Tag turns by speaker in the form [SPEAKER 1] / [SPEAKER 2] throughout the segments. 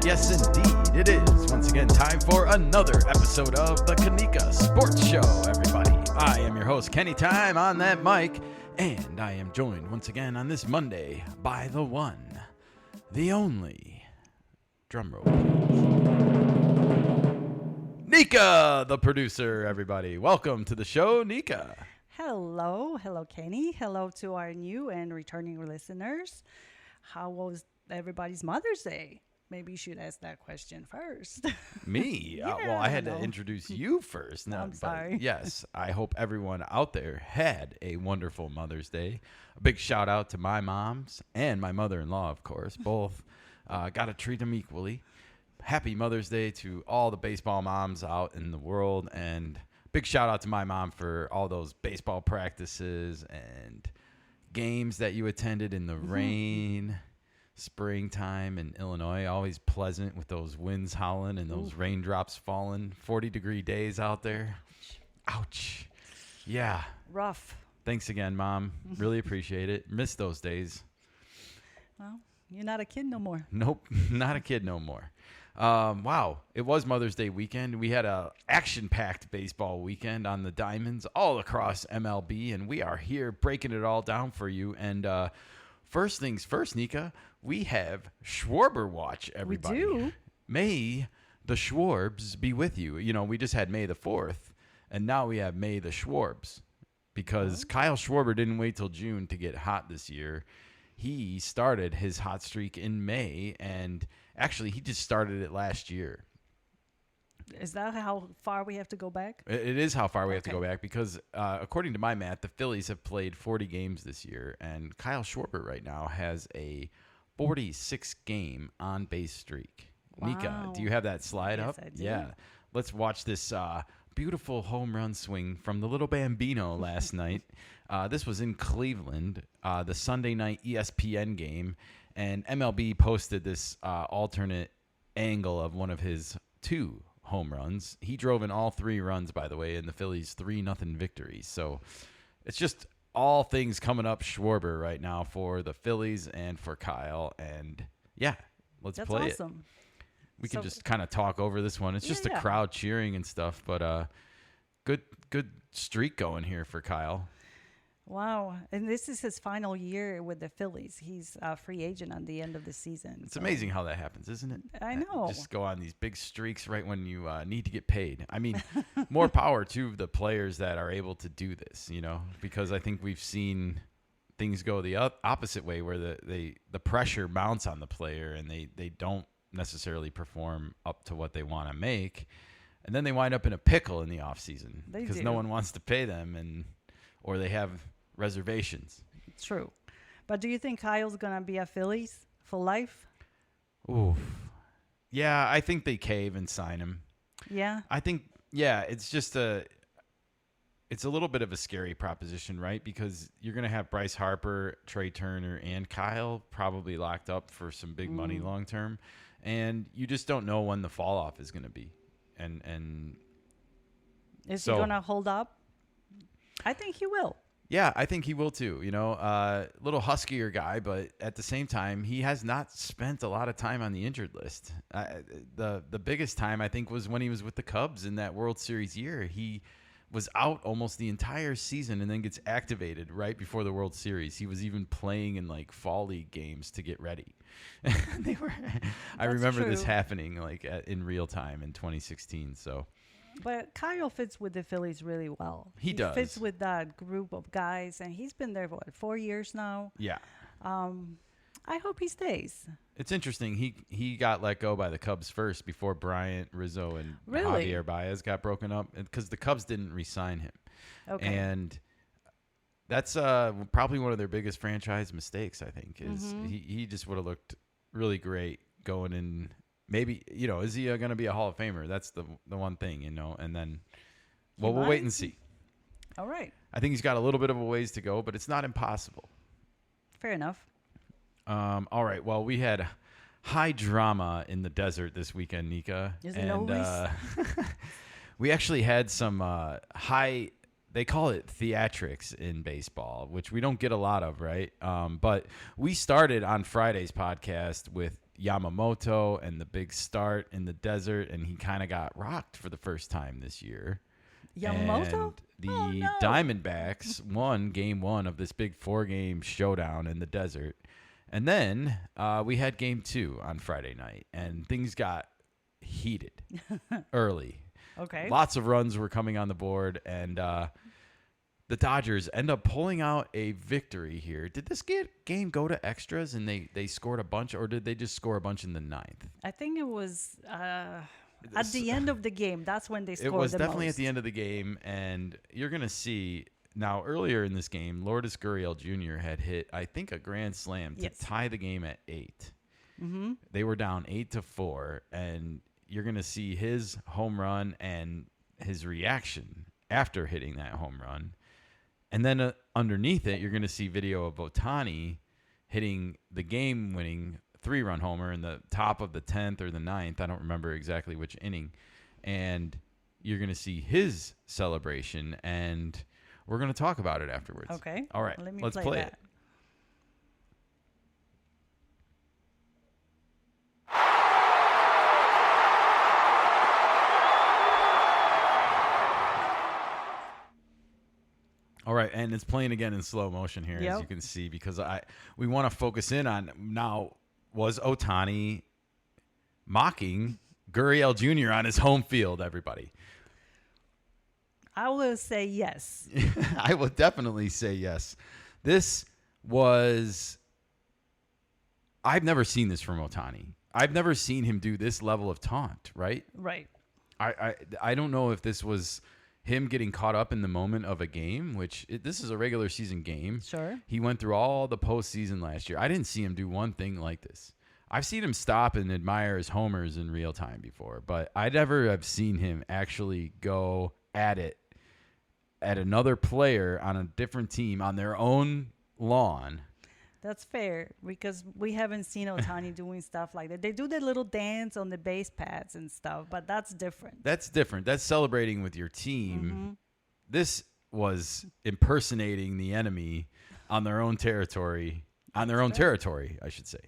[SPEAKER 1] Yes, indeed, it is. Once again, time for another episode of the Kanika Sports Show, everybody. I am your host, Kenny Time, on that mic, and I am joined once again on this Monday by the one, the only, drumroll, Nika, the producer, everybody. Welcome to the show, Nika.
[SPEAKER 2] Hello, Kenny. Hello to our new and returning listeners. How was everybody's Mother's Day? Maybe you should ask that question first.
[SPEAKER 1] Me? Well, I had to introduce you first. No,
[SPEAKER 2] I'm sorry.
[SPEAKER 1] Yes, I hope everyone out there had a wonderful Mother's Day. A big shout out to my moms and my mother-in-law, of course. Both got to treat them equally. Happy Mother's Day to all the baseball moms out in the world. And big shout out to my mom for all those baseball practices and games that you attended in the rain. Springtime in Illinois, always pleasant with those winds howling and those raindrops falling. 40-degree days out there. Ouch. Yeah.
[SPEAKER 2] Rough.
[SPEAKER 1] Thanks again, Mom. Really appreciate it. Miss those days.
[SPEAKER 2] Well, you're not a kid no more.
[SPEAKER 1] Nope, not a kid no more. Wow, it was Mother's Day weekend. We had a action-packed baseball weekend on the diamonds all across MLB, and we are here breaking it all down for you. And first things first, Nika, we have Schwarber-Watch, everybody.
[SPEAKER 2] We do.
[SPEAKER 1] May the Schwarbs be with you. You know, we just had May the 4th, and now we have May the Schwarbs because Kyle Schwarber didn't wait till June to get hot this year. He started his hot streak in May, and actually he just started it last year.
[SPEAKER 2] Is that how far we have to go back?
[SPEAKER 1] It is how far we have to go back because according to my math, the Phillies have played 40 games this year, and Kyle Schwarber right now has a 46-game on-base streak.
[SPEAKER 2] Wow.
[SPEAKER 1] Nika, do you have that slide up?
[SPEAKER 2] I do.
[SPEAKER 1] Yeah. Let's watch this beautiful home run swing from the little Bambino last night. This was in Cleveland, the Sunday night ESPN game, and MLB posted this alternate angle of one of his two home runs. He drove in all three runs, by the way, in the Phillies' 3-0 victory. So it's just all things coming up Schwarber right now for the Phillies and for Kyle. And yeah, let's play it. We can just kind of talk over this one. It's just a crowd cheering and stuff, but good streak going here for Kyle.
[SPEAKER 2] Wow. And this is his final year with the Phillies. He's a free agent on the end of the season.
[SPEAKER 1] It's amazing how that happens, isn't it?
[SPEAKER 2] I know.
[SPEAKER 1] Just go on these big streaks right when you need to get paid. I mean, more power to the players that are able to do this, you know, because I think we've seen things go the opposite way where the pressure mounts on the player and they don't necessarily perform up to what they want to make. And then they wind up in a pickle in the offseason because no one wants to pay them or they have reservations.
[SPEAKER 2] True. But do you think Kyle's going to be a Phillies for life?
[SPEAKER 1] Ooh. Yeah, I think they cave and sign him.
[SPEAKER 2] Yeah?
[SPEAKER 1] I think, it's just it's a little bit of a scary proposition, right? Because you're going to have Bryce Harper, Trey Turner, and Kyle probably locked up for some big money long term. And you just don't know when the fall off is going to be. And
[SPEAKER 2] is he going to hold up? I think he will.
[SPEAKER 1] Yeah, I think he will too. You know, little huskier guy, but at the same time, he has not spent a lot of time on the injured list. The biggest time, I think, was when he was with the Cubs in that World Series year. He was out almost the entire season and then gets activated right before the World Series. He was even playing in like fall league games to get ready. I remember this happening like in real time in 2016. So.
[SPEAKER 2] But Kyle fits with the Phillies really well.
[SPEAKER 1] He does.
[SPEAKER 2] Fits with that group of guys, and he's been there for 4 years now.
[SPEAKER 1] Yeah.
[SPEAKER 2] I hope he stays.
[SPEAKER 1] It's interesting. He got let go by the Cubs first before Bryant, Rizzo, and Javier Baez got broken up because the Cubs didn't re-sign him. Okay. And that's probably one of their biggest franchise mistakes, I think, is he just would have looked really great going in. Maybe, you know, is he going to be a Hall of Famer? That's the one thing, you know, and then, well, we'll wait and see.
[SPEAKER 2] All right.
[SPEAKER 1] I think he's got a little bit of a ways to go, but it's not impossible.
[SPEAKER 2] Fair enough.
[SPEAKER 1] All right. Well, we had high drama in the desert this weekend, Nika.
[SPEAKER 2] Is it always?
[SPEAKER 1] We actually had some high they call it theatrics in baseball, which we don't get a lot of, right? But we started on Friday's podcast with Yamamoto and the big start in the desert, and he kind of got rocked for the first time this year.
[SPEAKER 2] Yamamoto?
[SPEAKER 1] And the
[SPEAKER 2] Oh, no.
[SPEAKER 1] Diamondbacks won game 1 of this big 4-game showdown in the desert. And then we had game 2 on Friday night, and things got heated early.
[SPEAKER 2] Okay.
[SPEAKER 1] Lots of runs were coming on the board, and the Dodgers end up pulling out a victory here. Did this game go to extras and they scored a bunch, or did they just score a bunch in the 9th?
[SPEAKER 2] I think it was at the end of the game. That's when they scored
[SPEAKER 1] It was
[SPEAKER 2] the
[SPEAKER 1] definitely
[SPEAKER 2] most.
[SPEAKER 1] at the end of the game, and you're going to see now earlier in this game, Lourdes Gurriel Jr. had hit, I think, a grand slam to
[SPEAKER 2] Yes.
[SPEAKER 1] tie the game at 8. Mm-hmm. They were down 8-4, and you're going to see his home run and his reaction after hitting that home run. And then underneath it, you're going to see video of Ohtani hitting the game-winning 3-run homer in the top of the 10th or the 9th. I don't remember exactly which inning. And you're going to see his celebration, and we're going to talk about it afterwards.
[SPEAKER 2] Okay.
[SPEAKER 1] All right.
[SPEAKER 2] Let me
[SPEAKER 1] Let's play it. All right, and it's playing again in slow motion here,
[SPEAKER 2] Yep.
[SPEAKER 1] as you can see, because we want to focus in on now, was Ohtani mocking Gurriel Jr. on his home field, everybody?
[SPEAKER 2] I will say yes.
[SPEAKER 1] I will definitely say yes. This was – I've never seen this from Ohtani. I've never seen him do this level of taunt, right?
[SPEAKER 2] Right.
[SPEAKER 1] I don't know if this was – him getting caught up in the moment of a game, which this is a regular season game.
[SPEAKER 2] Sure.
[SPEAKER 1] He went through all the postseason last year. I didn't see him do one thing like this. I've seen him stop and admire his homers in real time before, but I never have seen him actually go at it at another player on a different team on their own lawn.
[SPEAKER 2] That's fair because we haven't seen Ohtani doing stuff like that. They do the little dance on the base pads and stuff, but that's different.
[SPEAKER 1] That's different. That's celebrating with your team. This was impersonating the enemy on their own territory. Territory, I should say.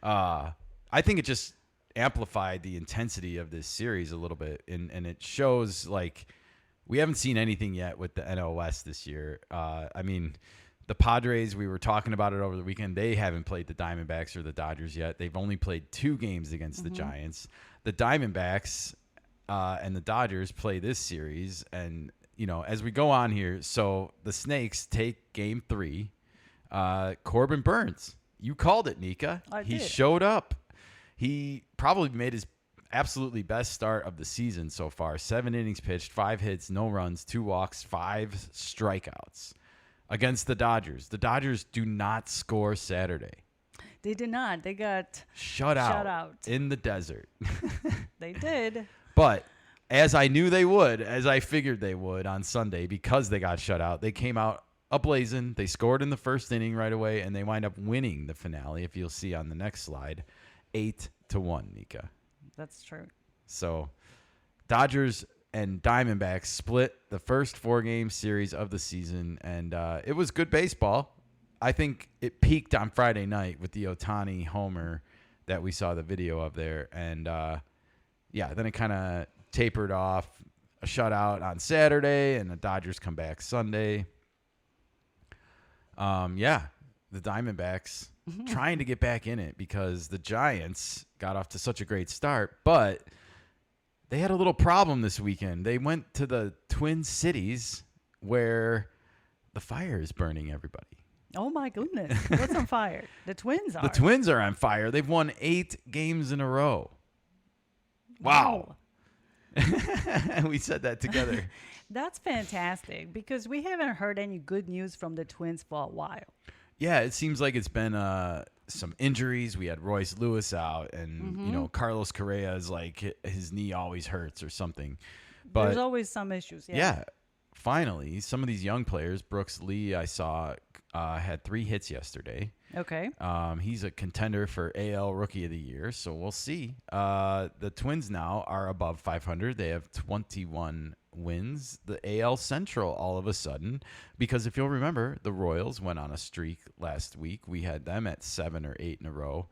[SPEAKER 1] I think it just amplified the intensity of this series a little bit, and it shows like we haven't seen anything yet with the NL West this year. I mean, the Padres, we were talking about it over the weekend. They haven't played the Diamondbacks or the Dodgers yet. They've only played 2 games against the Giants. The Diamondbacks and the Dodgers play this series. And, you know, as we go on here, so the Snakes take game 3. Corbin Burns, you called it, Nika. He
[SPEAKER 2] did.
[SPEAKER 1] showed up. He probably made his absolutely best start of the season so far. 7 innings pitched, 5 hits, no runs, 2 walks, 5 strikeouts. Against the Dodgers. The Dodgers do not score Saturday.
[SPEAKER 2] They did not. They got
[SPEAKER 1] Shut out
[SPEAKER 2] out.
[SPEAKER 1] in the desert.
[SPEAKER 2] They did.
[SPEAKER 1] But as I knew they would, as I figured they would on Sunday, because they got shut out, they came out ablazing. They scored in the first inning right away, and they wind up winning the finale, if you'll see on the next slide, 8-1, Nika.
[SPEAKER 2] That's true.
[SPEAKER 1] So Dodgers and Diamondbacks split the first 4-game series of the season, and it was good baseball. I think it peaked on Friday night with the Ohtani homer that we saw the video of there, and then it kind of tapered off. A shutout on Saturday, and the Dodgers come back Sunday. The Diamondbacks trying to get back in it because the Giants got off to such a great start, but they had a little problem this weekend. They went to the Twin Cities where the fire is burning everybody.
[SPEAKER 2] Oh, my goodness. What's on fire? The Twins are.
[SPEAKER 1] The Twins are on fire. They've won 8 games in a row. Wow. We said that together.
[SPEAKER 2] That's fantastic because we haven't heard any good news from the Twins for a while.
[SPEAKER 1] Yeah, it seems like it's been some injuries. We had Royce Lewis out, and you know, Carlos Correa is like his knee always hurts or something. But
[SPEAKER 2] there's always some issues.
[SPEAKER 1] yeah, finally, some of these young players. Brooks Lee, I saw, had 3 hits yesterday.
[SPEAKER 2] Okay.
[SPEAKER 1] He's a contender for AL Rookie of the Year, so we'll see. The Twins now are above 500. They have 21 wins the AL Central all of a sudden, because if you'll remember, the Royals went on a streak last week. We had them at 7 or 8 in a row.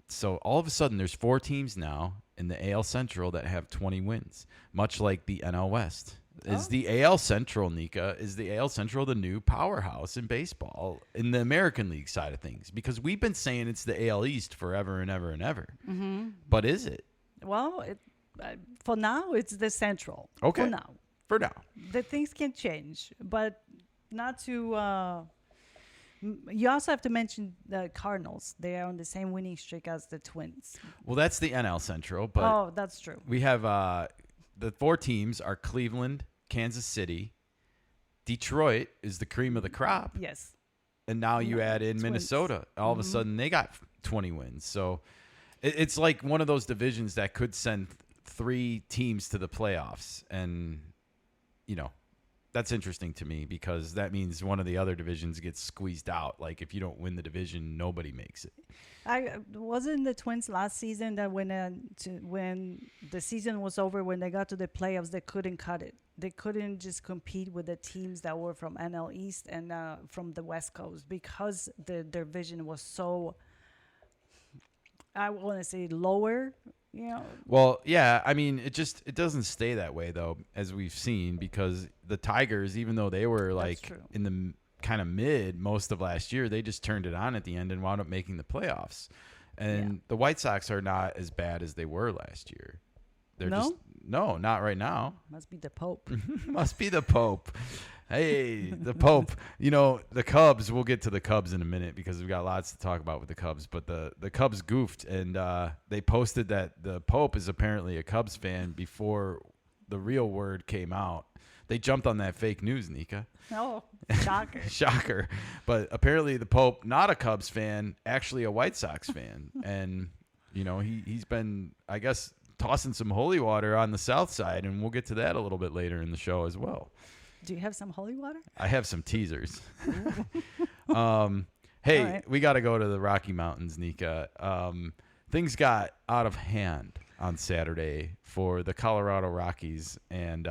[SPEAKER 1] So all of a sudden, there's 4 teams now in the AL Central that have 20 wins, much like the NL West. Is the AL Central, Nika, is the AL Central the new powerhouse in baseball in the American League side of things? Because we've been saying it's the AL East forever and ever and ever. Mm-hmm. But is it?
[SPEAKER 2] Well, for now, it's the Central.
[SPEAKER 1] Okay. For now.
[SPEAKER 2] The things can change, but not to... you also have to mention the Cardinals. They are on the same winning streak as the Twins.
[SPEAKER 1] Well, that's the NL Central. But
[SPEAKER 2] that's true.
[SPEAKER 1] We have the 4 teams are Cleveland, Kansas City, Detroit is the cream of the crop.
[SPEAKER 2] Yes.
[SPEAKER 1] And now you add in
[SPEAKER 2] Twins.
[SPEAKER 1] Minnesota. All of a sudden, they got 20 wins. So it's like one of those divisions that could send 3 teams to the playoffs. And, that's interesting to me because that means one of the other divisions gets squeezed out. Like if you don't win the division, nobody makes it.
[SPEAKER 2] I wasn't the Twins last season that when the season was over, when they got to the playoffs, they couldn't cut it. They couldn't just compete with the teams that were from NL East and from the West Coast because their division was so, I want to say, lower.
[SPEAKER 1] Well, yeah, I mean, it doesn't stay that way though, as we've seen, because the Tigers, even though they were like in the kind of mid most of last year, they just turned it on at the end and wound up making the playoffs. And the White Sox are not as bad as they were last year. They're no, not right now.
[SPEAKER 2] Must be the Pope.
[SPEAKER 1] Must be the Pope. Hey, the Pope. The Cubs, we'll get to the Cubs in a minute because we've got lots to talk about with the Cubs. But the Cubs goofed, and they posted that the Pope is apparently a Cubs fan before the real word came out. They jumped on that fake news, Nika.
[SPEAKER 2] Oh, shocker.
[SPEAKER 1] Shocker. But apparently the Pope, not a Cubs fan, actually a White Sox fan. And, he's been, I guess, tossing some holy water on the south side, and we'll get to that a little bit later in the show as well.
[SPEAKER 2] Do you have some holy water?
[SPEAKER 1] I have some teasers. Hey,
[SPEAKER 2] right.
[SPEAKER 1] We got to go to the Rocky Mountains, Nika. Things got out of hand on Saturday for the Colorado Rockies, and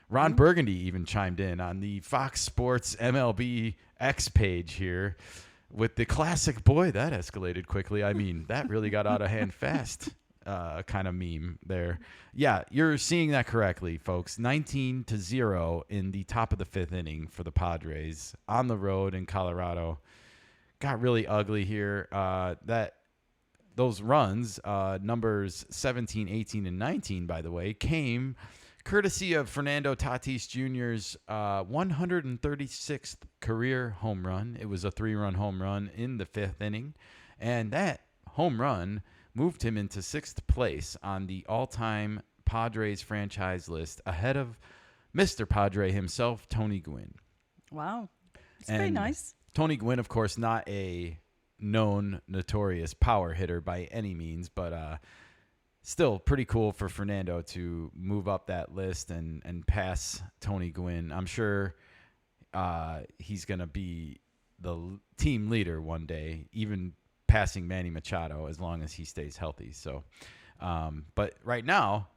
[SPEAKER 1] Ron Burgundy even chimed in on the Fox Sports MLB X page here with the classic, boy, that escalated quickly. I mean, that really got out of hand fast. Kind of meme there. Yeah, you're seeing that correctly, folks. 19-0 in the top of the 5th inning for the Padres on the road in Colorado. Got really ugly here. Those runs, numbers 17, 18, and 19, by the way, came courtesy of Fernando Tatis Jr.'s 136th career home run. It was a 3-run home run in the 5th inning, and that home run moved him into 6th place on the all-time Padres franchise list, ahead of Mr. Padre himself, Tony Gwynn.
[SPEAKER 2] Wow. It's very nice.
[SPEAKER 1] Tony Gwynn, of course, not a known, notorious power hitter by any means, but still pretty cool for Fernando to move up that list and pass Tony Gwynn. I'm sure he's going to be the team leader one day, even passing Manny Machado as long as he stays healthy. So, but right now,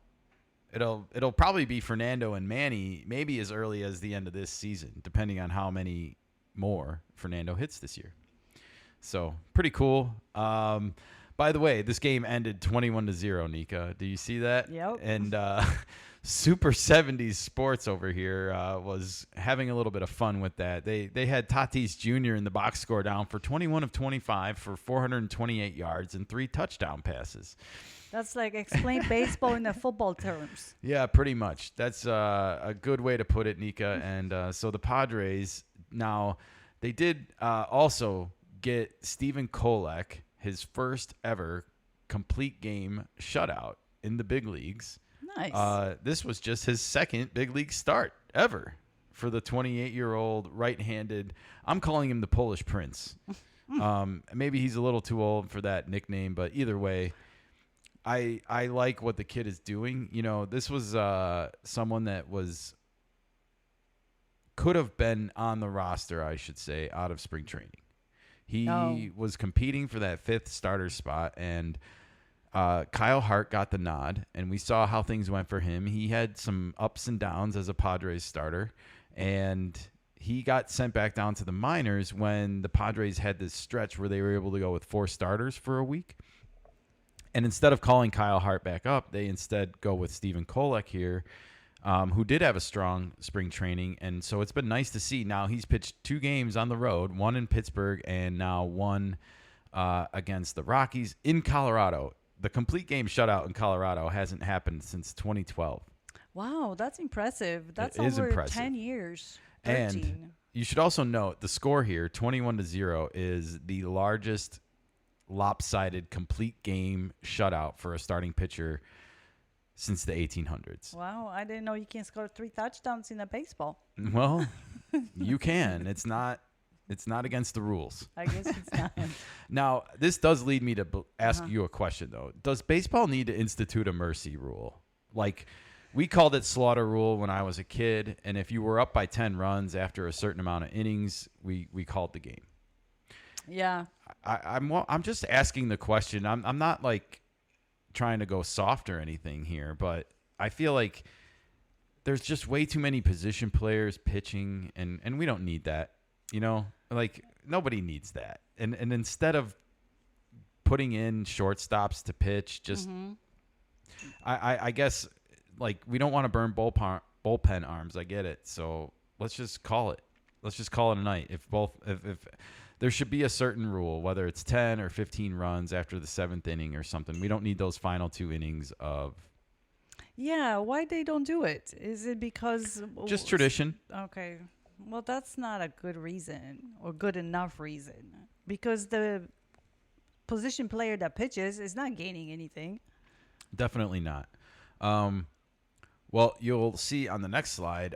[SPEAKER 1] it'll probably be Fernando and Manny maybe as early as the end of this season, depending on how many more Fernando hits this year. So pretty cool. By the way, this game ended 21-0, Nika. Do you see that?
[SPEAKER 2] Yep.
[SPEAKER 1] And Super 70s Sports over here was having a little bit of fun with that. They had Tatis Jr. in the box score down for 21 of 25 for 428 yards and 3 touchdown passes.
[SPEAKER 2] That's like explain baseball in the football terms.
[SPEAKER 1] Yeah, pretty much. That's a good way to put it, Nika. And so the Padres, now they did also get Stephen Kolek, his first ever complete game shutout in the big leagues.
[SPEAKER 2] Nice.
[SPEAKER 1] This was just his second big league start ever for the 28-year-old right-handed. I'm calling him the Polish Prince. Maybe he's a little too old for that nickname, but either way, I like what the kid is doing. This was someone that could have been on the roster, I should say, out of spring training. He was competing for that 5th starter spot, and Kyle Hart got the nod, and we saw how things went for him. He had some ups and downs as a Padres starter, and he got sent back down to the minors when the Padres had this stretch where they were able to go with 4 starters for a week. And instead of calling Kyle Hart back up, they instead go with Steven Kolek here, who did have a strong spring training. And so it's been nice to see. Now he's pitched 2 games on the road, 1 in Pittsburgh and now 1 against the Rockies in Colorado. The complete game shutout in Colorado hasn't happened since 2012.
[SPEAKER 2] Wow, that's impressive. That's
[SPEAKER 1] It is
[SPEAKER 2] over
[SPEAKER 1] impressive.
[SPEAKER 2] 10 years. 13.
[SPEAKER 1] And you should also note the score here, 21-0, is the largest lopsided complete game shutout for a starting pitcher since the 1800s.
[SPEAKER 2] Wow, I didn't know you can score 3 touchdowns in a baseball.
[SPEAKER 1] Well, you can. It's not against the rules.
[SPEAKER 2] I guess it's not.
[SPEAKER 1] Now, this does lead me to ask you a question, though. Does baseball need to institute a mercy rule? Like, we called it slaughter rule when I was a kid, and if you were up by 10 runs after a certain amount of innings, we called the game.
[SPEAKER 2] Yeah.
[SPEAKER 1] I'm just asking the question. I'm not like trying to go soft or anything here, but I feel like there's just way too many position players pitching, and we don't need that. You know, like nobody needs that. And instead of putting in shortstops to pitch, just I guess like we don't want to burn bullpen arms. I get it. So let's just call it. Let's just call it a night. If there should be a certain rule, whether it's 10 or 15 runs after the 7th inning or something. We don't need those final 2 innings of.
[SPEAKER 2] Yeah, why they don't do it? Is it because
[SPEAKER 1] Just tradition.
[SPEAKER 2] Okay. Well, that's not a good reason or good enough reason because the position player that pitches is not gaining anything.
[SPEAKER 1] Definitely not. Well, you'll see on the next slide,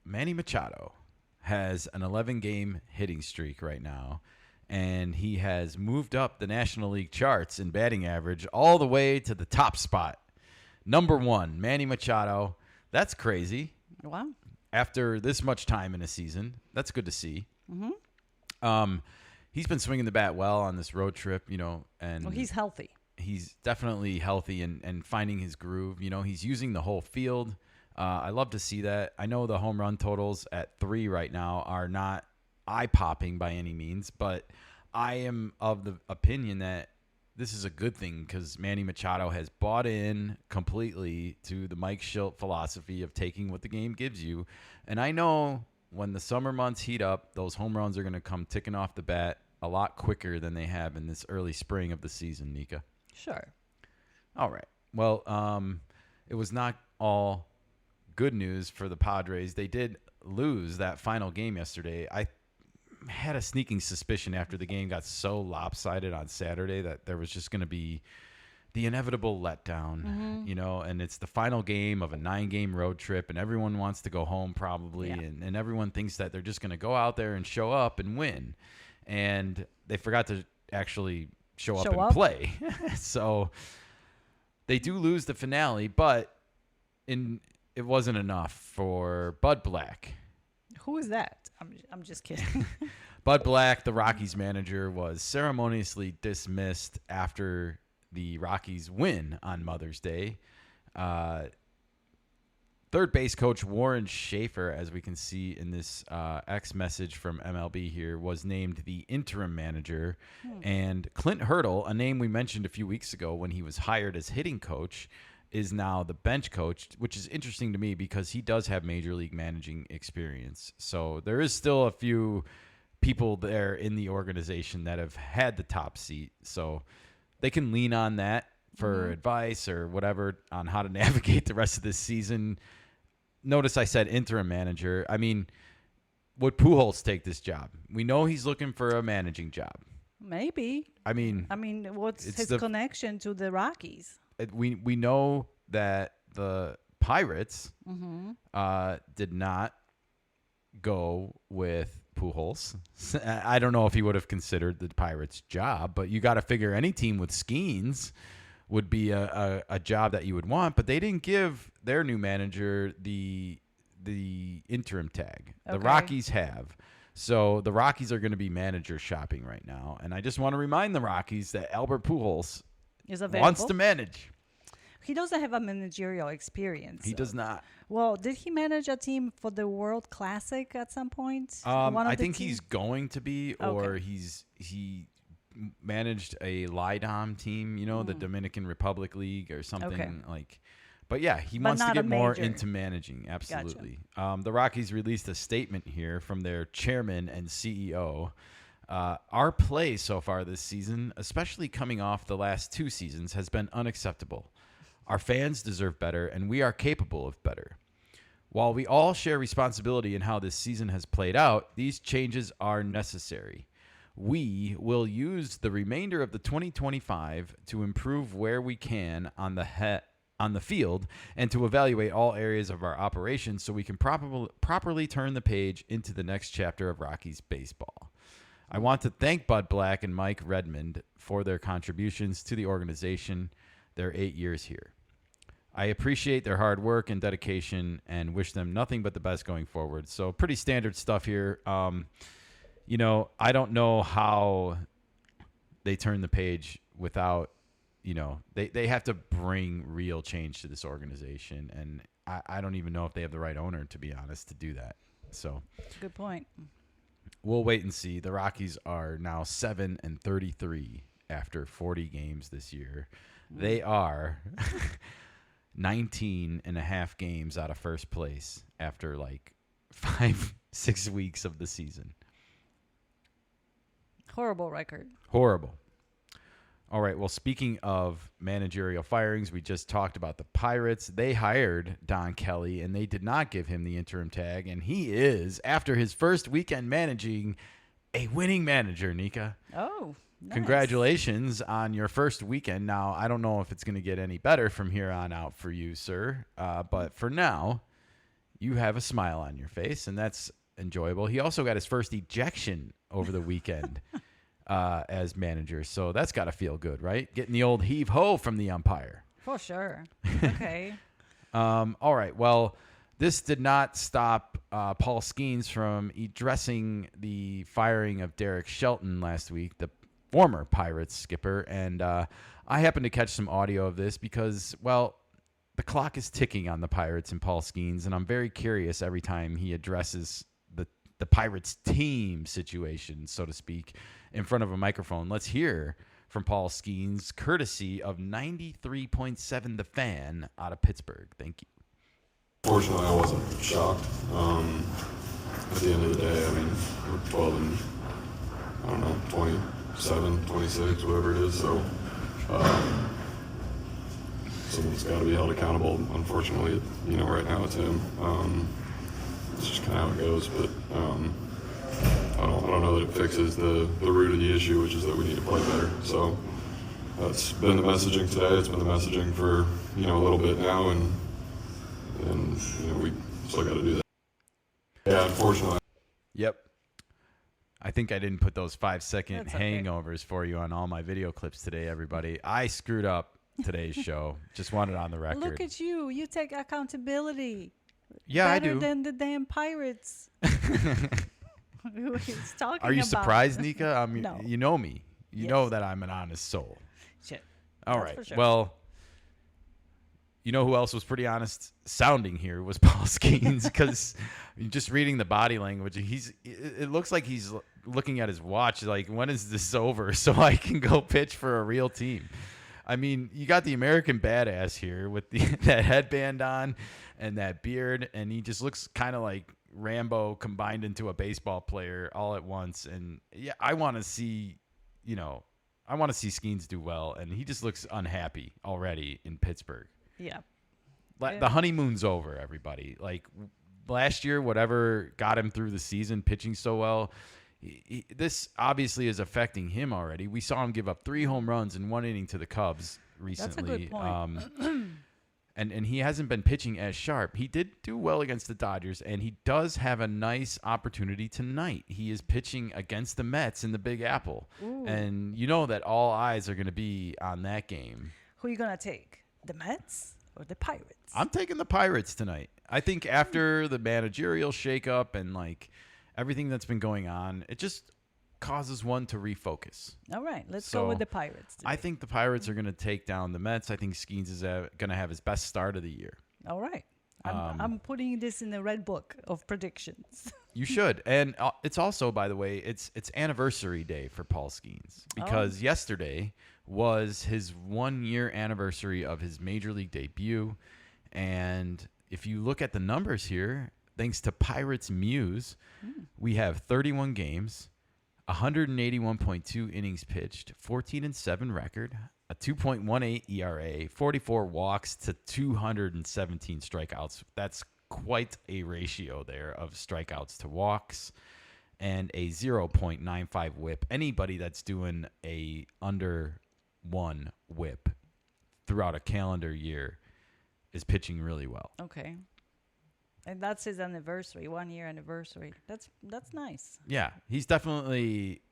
[SPEAKER 1] Manny Machado has an 11-game hitting streak right now, and he has moved up the National League charts in batting average all the way to the top spot. Number 1, Manny Machado. That's crazy.
[SPEAKER 2] Wow.
[SPEAKER 1] After this much time in a season, that's good to see. He's been swinging the bat well on this road trip, you know, and
[SPEAKER 2] Well, he's healthy.
[SPEAKER 1] he's definitely healthy and finding his groove. You know, he's using the whole field. I love to see that. I know the home run totals at 3 right now are not eye-popping by any means, but I am of the opinion that this is a good thing because Manny Machado has bought in completely to the Mike Schilt philosophy of taking what the game gives you. And I know when the summer months heat up, those home runs are going to come ticking off the bat a lot quicker than they have in this early spring of the season, Nika.
[SPEAKER 2] Sure.
[SPEAKER 1] All right. Well, it was not all good news for the Padres. They did lose that final game yesterday. I had a sneaking suspicion after the game got so lopsided on Saturday that there was just going to be the inevitable letdown, you know, and it's the final game of a 9-game road trip and everyone wants to go home probably.
[SPEAKER 2] Yeah.
[SPEAKER 1] And everyone thinks that they're just going to go out there and show up and win. And they forgot to actually show up and play. So they do lose the finale, but it wasn't enough for Bud Black.
[SPEAKER 2] Who is that? I'm just kidding.
[SPEAKER 1] Bud Black, the Rockies manager, was ceremoniously dismissed after the Rockies win on Mother's Day. Third base coach Warren Schaefer, as we can see in this X message from MLB here, was named the interim manager. And Clint Hurdle, a name we mentioned a few weeks ago when he was hired as hitting coach, is now the bench coach, which is interesting to me because he does have major league managing experience. So there is still a few people there in the organization that have had the top seat. So they can lean on that for advice or whatever on how to navigate the rest of this season. Notice I said interim manager. I mean, would Pujols take this job? We know he's looking for a managing job.
[SPEAKER 2] Maybe.
[SPEAKER 1] I mean,
[SPEAKER 2] what's his connection to the Rockies?
[SPEAKER 1] We know that the Pirates did not go with Pujols. I don't know if he would have considered the Pirates' job, but you got to figure any team with Skeens would be a job that you would want. But they didn't give their new manager the interim tag. The Rockies have. So the Rockies are going to be manager shopping right now. And I just want to remind the Rockies that Albert Pujols
[SPEAKER 2] Is available.
[SPEAKER 1] wants to manage.
[SPEAKER 2] He doesn't have a managerial experience.
[SPEAKER 1] He does not.
[SPEAKER 2] Well, did he manage a team for the World Classic at some point?
[SPEAKER 1] I think he's going to be, or he managed a LIDOM team, the Dominican Republic League or something like. But yeah, he wants to get more into managing. Absolutely. Gotcha. The Rockies released a statement here from their chairman and CEO. Our play so far this season, especially coming off the last 2 seasons, has been unacceptable. Our fans deserve better, and we are capable of better. While we all share responsibility in how this season has played out, these changes are necessary. We will use the remainder of the 2025 to improve where we can on the field and to evaluate all areas of our operations so we can properly turn the page into the next chapter of Rockies baseball. I want to thank Bud Black and Mike Redmond for their contributions to the organization their 8 years here. I appreciate their hard work and dedication and wish them nothing but the best going forward. So pretty standard stuff here. I don't know how they turn the page without, they have to bring real change to this organization. And I don't even know if they have the right owner, to be honest, to do that. So
[SPEAKER 2] good point.
[SPEAKER 1] We'll wait and see. The Rockies are now 7-33 after 40 games this year. They are 19 and a half games out of first place after 5-6 weeks of the season.
[SPEAKER 2] Horrible record.
[SPEAKER 1] Horrible. All right. Well, speaking of managerial firings, we just talked about the Pirates. They hired Don Kelly, and they did not give him the interim tag. And he is, after his first weekend managing, a winning manager, Nika.
[SPEAKER 2] Oh, nice.
[SPEAKER 1] Congratulations on your first weekend. Now, I don't know if it's going to get any better from here on out for you, sir. But for now, you have a smile on your face, and that's enjoyable. He also got his first ejection over the weekend. As manager. So that's got to feel good, right? Getting the old heave-ho from the umpire.
[SPEAKER 2] For sure. Okay.
[SPEAKER 1] All right. Well, this did not stop Paul Skeens from addressing the firing of Derek Shelton last week, the former Pirates skipper. And I happened to catch some audio of this because, well, the clock is ticking on the Pirates and Paul Skeens, and I'm very curious every time he addresses the Pirates team situation, so to speak, in front of a microphone. Let's hear from Paul Skeens, courtesy of 93.7 The Fan out of Pittsburgh. Thank you.
[SPEAKER 3] Fortunately, I wasn't shocked. At the end of the day, we're 12 and, 27, 26, whatever it is. So someone's got to be held accountable. Unfortunately, right now it's him. It's just kind of how it goes, but I don't know that it fixes the root of the issue, which is that we need to play better. So that's been the messaging today. It's been the messaging for a little bit now, and we still got to do that. Yeah, unfortunately.
[SPEAKER 1] Yep. I think I didn't put those 5-second hangovers for you on all my video clips today, everybody. I screwed up today's show. Just wanted it on the record.
[SPEAKER 2] Look at you. You take accountability.
[SPEAKER 1] Yeah, I do.
[SPEAKER 2] Better than the damn Pirates.
[SPEAKER 1] Are you surprised, Nika?
[SPEAKER 2] No.
[SPEAKER 1] You know me. You know that I'm an honest soul.
[SPEAKER 2] Shit.
[SPEAKER 1] All
[SPEAKER 2] That's
[SPEAKER 1] right.
[SPEAKER 2] for sure.
[SPEAKER 1] Well, you know who else was pretty honest sounding here was Paul Skeens, because just reading the body language, it looks like he's looking at his watch like, when is this over so I can go pitch for a real team? You got the American Badass here with that headband on and that beard, and he just looks kind of like Rambo combined into a baseball player all at once. And yeah, I want to see Skeens do well, and he just looks unhappy already in Pittsburgh.
[SPEAKER 2] Yeah.
[SPEAKER 1] The honeymoon's over, everybody. Like last year, whatever got him through the season pitching so well, this obviously is affecting him already. We saw him give up 3 home runs in 1 inning to the Cubs recently.
[SPEAKER 2] That's a good point.
[SPEAKER 1] And he hasn't been pitching as sharp. He did do well against the Dodgers, and he does have a nice opportunity tonight. He is pitching against the Mets in the Big Apple.
[SPEAKER 2] Ooh.
[SPEAKER 1] And you know that all eyes are going to be on that game.
[SPEAKER 2] Who are you going to take? The Mets or the Pirates?
[SPEAKER 1] I'm taking the Pirates tonight. I think after the managerial shakeup and everything that's been going on, it just causes one to refocus.
[SPEAKER 2] All right, let's go with
[SPEAKER 1] So,
[SPEAKER 2] the Pirates today.
[SPEAKER 1] I think the Pirates are going to take down the Mets. I think Skeens is going to have his best start of the year.
[SPEAKER 2] All right. I'm putting this in the red book of predictions.
[SPEAKER 1] You should. And it's also, by the way, it's anniversary day for Paul Skeens because yesterday was his 1-year anniversary of his major league debut. And if you look at the numbers here, thanks to Pirates Muse, we have 31 games, 181.2 innings pitched, 14-7 record, a 2.18 ERA, 44 walks to 217 strikeouts. That's quite a ratio there of strikeouts to walks, and a 0.95 whip. Anybody that's doing a under 1 whip throughout a calendar year is pitching really well.
[SPEAKER 2] Okay. And that's his anniversary, 1-year anniversary. That's nice.
[SPEAKER 1] Yeah, he's definitely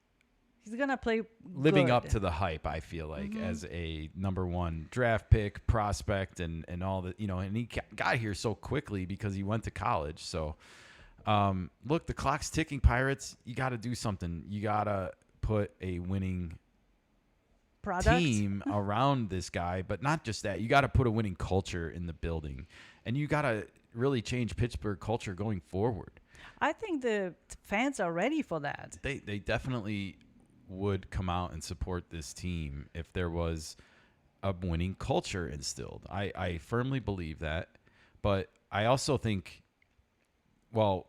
[SPEAKER 2] He's going to play
[SPEAKER 1] living
[SPEAKER 2] good.
[SPEAKER 1] up to the hype, I feel like, as a number 1 draft pick, prospect, and all the, and he got here so quickly because he went to college. So, look, the clock's ticking, Pirates. You got to do something. You got to put a winning
[SPEAKER 2] Product.
[SPEAKER 1] team around this guy, but not just that. You got to put a winning culture in the building, and you got to really change Pittsburgh culture going forward.
[SPEAKER 2] I think the fans are ready for that.
[SPEAKER 1] They definitely would come out and support this team if there was a winning culture instilled. I firmly believe that, but I also think, well,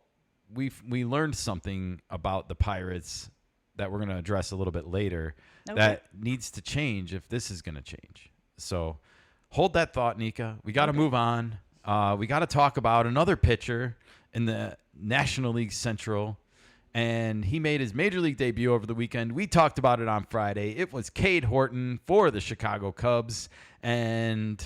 [SPEAKER 1] we learned something about the Pirates that we're going to address a little bit later that needs to change if this is going to change. So hold that thought, Nika. We got to move on. We got to talk about another pitcher in the National League Central, and he made his major league debut over the weekend. We talked about it on Friday. It was Cade Horton for the Chicago Cubs, and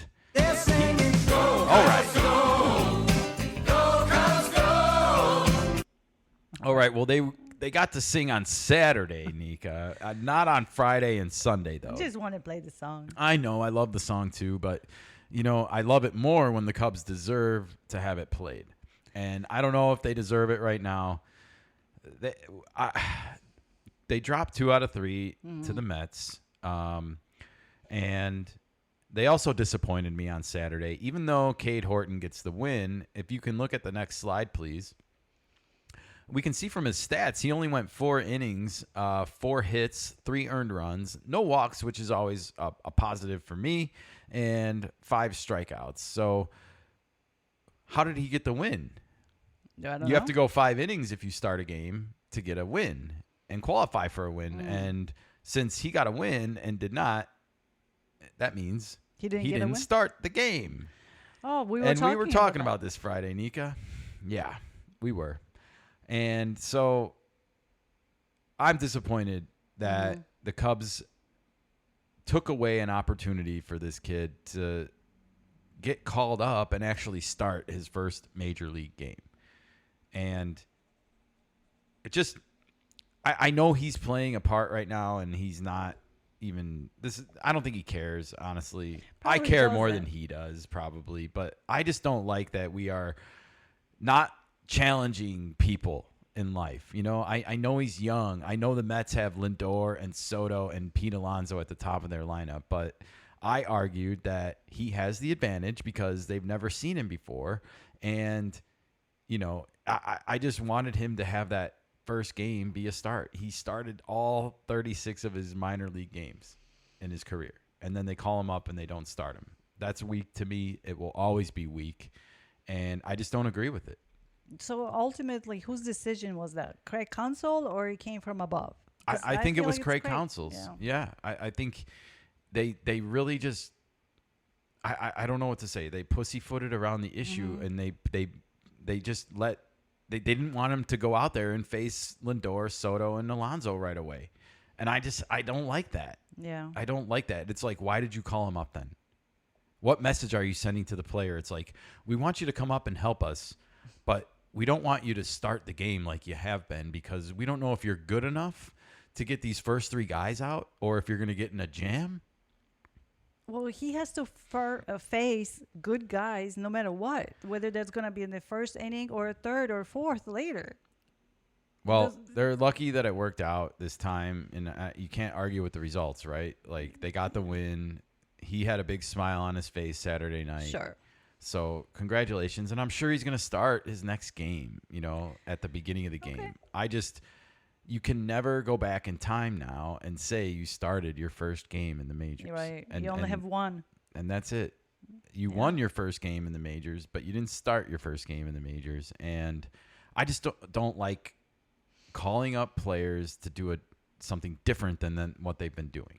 [SPEAKER 1] all right. Well, they got to sing on Saturday, Nika, not on Friday and Sunday though.
[SPEAKER 2] I just want to play the song.
[SPEAKER 1] I know, I love the song too, but I love it more when the Cubs deserve to have it played, and I don't know if they deserve it right now. They dropped 2 out of 3 to the Mets, and they also disappointed me on Saturday. Even though Cade Horton gets the win, if you can look at the next slide, please, we can see from his stats he only went 4 innings, 4 hits, 3 earned runs, no walks, which is always a positive for me, and 5 strikeouts. So how did he get the win? You have to go 5 innings if you start a game to get a win and qualify for a win. And since he got a win and did not, that means he didn't start the game.
[SPEAKER 2] Oh, we were
[SPEAKER 1] talking about this Friday, Nika. Yeah, we were. And so I'm disappointed that the Cubs took away an opportunity for this kid to get called up and actually start his first major league game. And it just, I know he's playing a part right now, and he's not even I don't think he cares, honestly.
[SPEAKER 2] Probably
[SPEAKER 1] I care more
[SPEAKER 2] doesn't.
[SPEAKER 1] than he does, probably, but I just don't like that we are not challenging people in life. I know he's young. I know the Mets have Lindor and Soto and Pete Alonso at the top of their lineup, but I argued that he has the advantage because they've never seen him before, and I just wanted him to have that first game be a start. He started all 36 of his minor league games in his career, and then they call him up and they don't start him. That's weak to me. It will always be weak, and I just don't agree with it.
[SPEAKER 2] So ultimately, whose decision was that? Craig Counsell, or it came from above?
[SPEAKER 1] I think it
[SPEAKER 2] feel
[SPEAKER 1] was
[SPEAKER 2] like it's
[SPEAKER 1] Craig Counsell's. Yeah, I think they really just I don't know what to say. They pussyfooted around the issue, and they just they didn't want him to go out there and face Lindor, Soto, and Alonso right away. And I don't like that.
[SPEAKER 2] Yeah.
[SPEAKER 1] I don't like that. It's like, why did you call him up then? What message are you sending to the player? It's like, we want you to come up and help us, but we don't want you to start the game like you have been, because we don't know if you're good enough to get these first 3 guys out, or if you're going to get in a jam.
[SPEAKER 2] Well, he has to face good guys no matter what, whether that's going to be in the first inning or a third or fourth later.
[SPEAKER 1] Well, they're lucky that it worked out this time, and you can't argue with the results, right? Like, they got the win. He had a big smile on his face Saturday night.
[SPEAKER 2] Sure.
[SPEAKER 1] So congratulations, and I'm sure he's going to start his next game, at the beginning of the game. You can never go back in time now and say you started your first game in the majors.
[SPEAKER 2] Right.
[SPEAKER 1] And,
[SPEAKER 2] you only have one.
[SPEAKER 1] And that's it. You won your first game in the majors, but you didn't start your first game in the majors. And I just don't like calling up players to do something different than what they've been doing.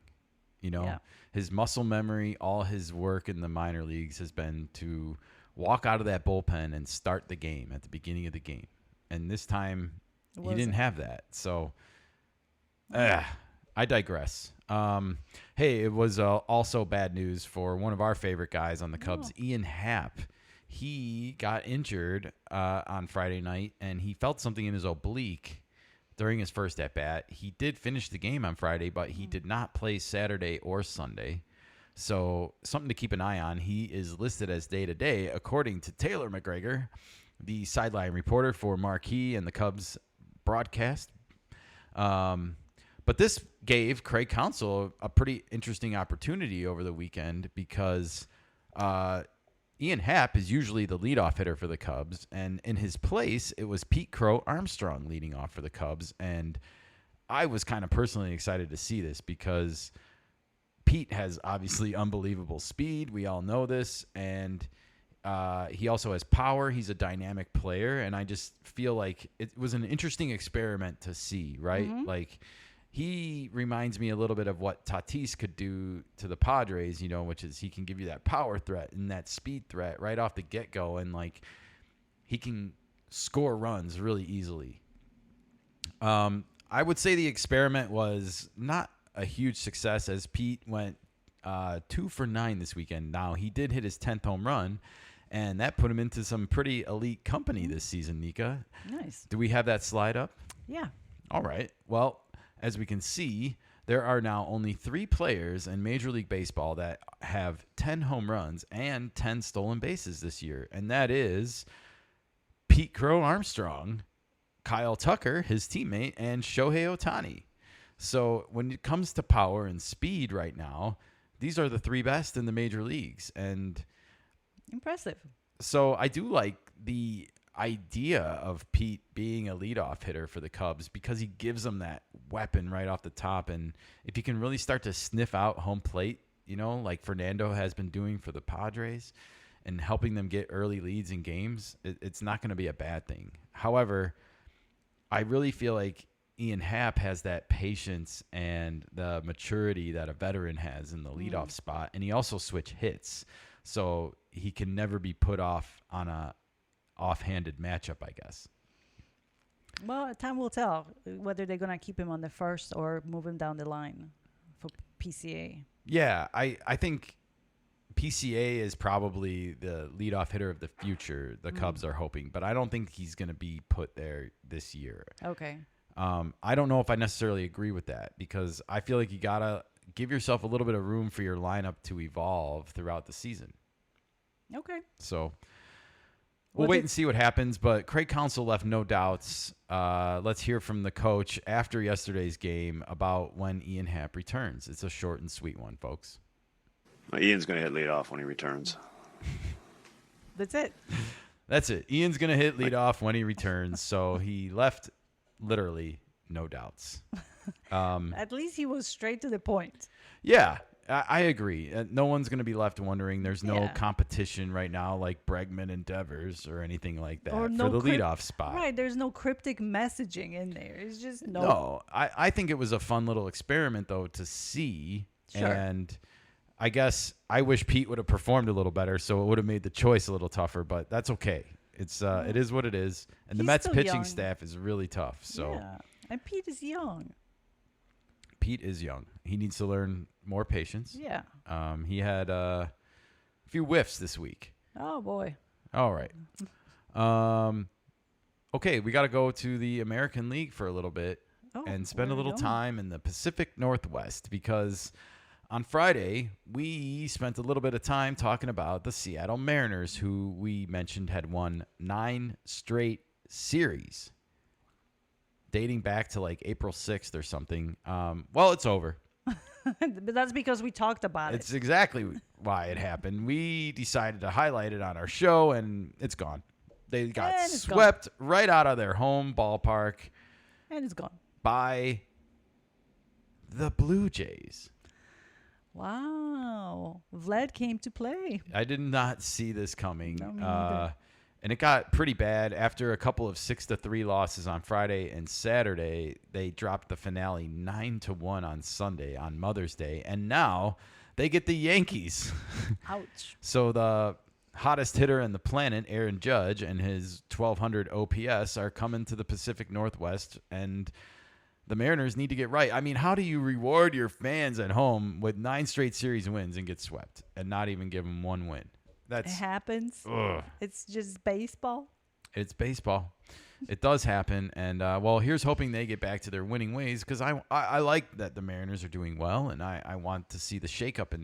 [SPEAKER 1] His muscle memory, all his work in the minor leagues has been to walk out of that bullpen and start the game at the beginning of the game. And this time he didn't have that. So I digress. Hey, it was also bad news for one of our favorite guys on the Cubs, Ian Happ. He got injured on Friday night, and he felt something in his oblique during his first at-bat. He did finish the game on Friday, but he did not play Saturday or Sunday. So something to keep an eye on. He is listed as day-to-day, according to Taylor McGregor, the sideline reporter for Marquee and the Cubs broadcast. But this gave Craig Counsell a pretty interesting opportunity over the weekend because Ian Happ is usually the leadoff hitter for the Cubs, and in his place, it was Pete Crow Armstrong leading off for the Cubs. And I was kind of personally excited to see this because Pete has obviously unbelievable speed. We all know this. And he also has power. He's a dynamic player. And I just feel like it was an interesting experiment to see, right?
[SPEAKER 2] Mm-hmm.
[SPEAKER 1] Like, he reminds me a little bit of what Tatis could do to the Padres, which is he can give you that power threat and that speed threat right off the get-go. And, like, he can score runs really easily. I would say the experiment was not a huge success as Pete went 2 for 9 this weekend. Now, he did hit his 10th home run, and that put him into some pretty elite company this season, Nika.
[SPEAKER 2] Nice.
[SPEAKER 1] Do we have that slide up?
[SPEAKER 2] Yeah.
[SPEAKER 1] All right. Well, as we can see, there are now only 3 players in Major League Baseball that have 10 home runs and 10 stolen bases this year, and that is Pete Crow Armstrong, Kyle Tucker, his teammate, and Shohei Ohtani. So when it comes to power and speed right now, these are the 3 best in the major leagues. And
[SPEAKER 2] impressive.
[SPEAKER 1] So I do like the idea of Pete being a leadoff hitter for the Cubs because he gives them that weapon right off the top. And if you can really start to sniff out home plate, like Fernando has been doing for the Padres and helping them get early leads in games, it's not going to be a bad thing. However, I really feel like Ian Happ has that patience and the maturity that a veteran has in the leadoff spot. And he also switch hits. So he can never be put off on a offhanded matchup, I guess.
[SPEAKER 2] Well, time will tell whether they're going to keep him on the first or move him down the line for PCA.
[SPEAKER 1] Yeah, I think PCA is probably the leadoff hitter of the future. The Cubs are hoping, but I don't think he's going to be put there this year.
[SPEAKER 2] Okay.
[SPEAKER 1] I don't know if I necessarily agree with that because I feel like you got to give yourself a little bit of room for your lineup to evolve throughout the season.
[SPEAKER 2] Okay.
[SPEAKER 1] So we'll wait and see what happens, but Craig Counsell left no doubts. Let's hear from the coach after yesterday's game about when Ian Happ returns. It's a short and sweet one, folks.
[SPEAKER 4] Well, Ian's going to hit leadoff when he returns.
[SPEAKER 2] That's it.
[SPEAKER 1] That's it. Ian's going to hit leadoff when he returns, so he left literally no doubts.
[SPEAKER 2] At least he was straight to the point.
[SPEAKER 1] Yeah, I agree. No one's going to be left wondering. There's no
[SPEAKER 2] Yeah.
[SPEAKER 1] competition right now like Bregman and Devers or anything like that
[SPEAKER 2] Or
[SPEAKER 1] for
[SPEAKER 2] no
[SPEAKER 1] the leadoff spot.
[SPEAKER 2] Right, there's no cryptic messaging in there. It's just
[SPEAKER 1] No, I think it was a fun little experiment, though, to see.
[SPEAKER 2] Sure.
[SPEAKER 1] And I guess I wish Pete would have performed a little better, so it would have made the choice a little tougher, but that's okay. It is what it is. And the
[SPEAKER 2] He's
[SPEAKER 1] Mets
[SPEAKER 2] still
[SPEAKER 1] pitching
[SPEAKER 2] young.
[SPEAKER 1] staff is really tough. So
[SPEAKER 2] Yeah. And Pete is young.
[SPEAKER 1] Pete is young. He needs to learn more patience.
[SPEAKER 2] Yeah.
[SPEAKER 1] He had a few whiffs this week.
[SPEAKER 2] Oh, boy.
[SPEAKER 1] All right. Okay, we got to go to the American League for a little bit and spend a
[SPEAKER 2] where are we
[SPEAKER 1] little
[SPEAKER 2] going?
[SPEAKER 1] time in the Pacific Northwest because on Friday, we spent a little bit of time talking about the Seattle Mariners, who we mentioned had won 9 straight series. dating back to like April 6th or something. Well, it's over.
[SPEAKER 2] But that's because we talked about
[SPEAKER 1] It's
[SPEAKER 2] it.
[SPEAKER 1] exactly why it happened. We decided to highlight it on our show, and it's gone. They got
[SPEAKER 2] And it's
[SPEAKER 1] swept right out of their home ballpark
[SPEAKER 2] And it's gone.
[SPEAKER 1] by the Blue Jays.
[SPEAKER 2] Wow. Vlad came to play.
[SPEAKER 1] I did not see this coming.
[SPEAKER 2] No, me neither.
[SPEAKER 1] And it got pretty bad after a couple of 6-3 losses on Friday and Saturday. They dropped the finale 9-1 on Sunday on Mother's Day, and now they get the Yankees.
[SPEAKER 2] Ouch.
[SPEAKER 1] So the hottest hitter on the planet, Aaron Judge, and his 1,200 OPS are coming to the Pacific Northwest, and the Mariners need to get right. I mean, how do you reward your fans at home with 9 straight series wins and get swept and not even give them one win?
[SPEAKER 2] It happens.
[SPEAKER 1] Ugh.
[SPEAKER 2] It's just baseball.
[SPEAKER 1] It's baseball. It does happen, and well, here's hoping they get back to their winning ways, because I like that the Mariners are doing well, and I want to see the shakeup in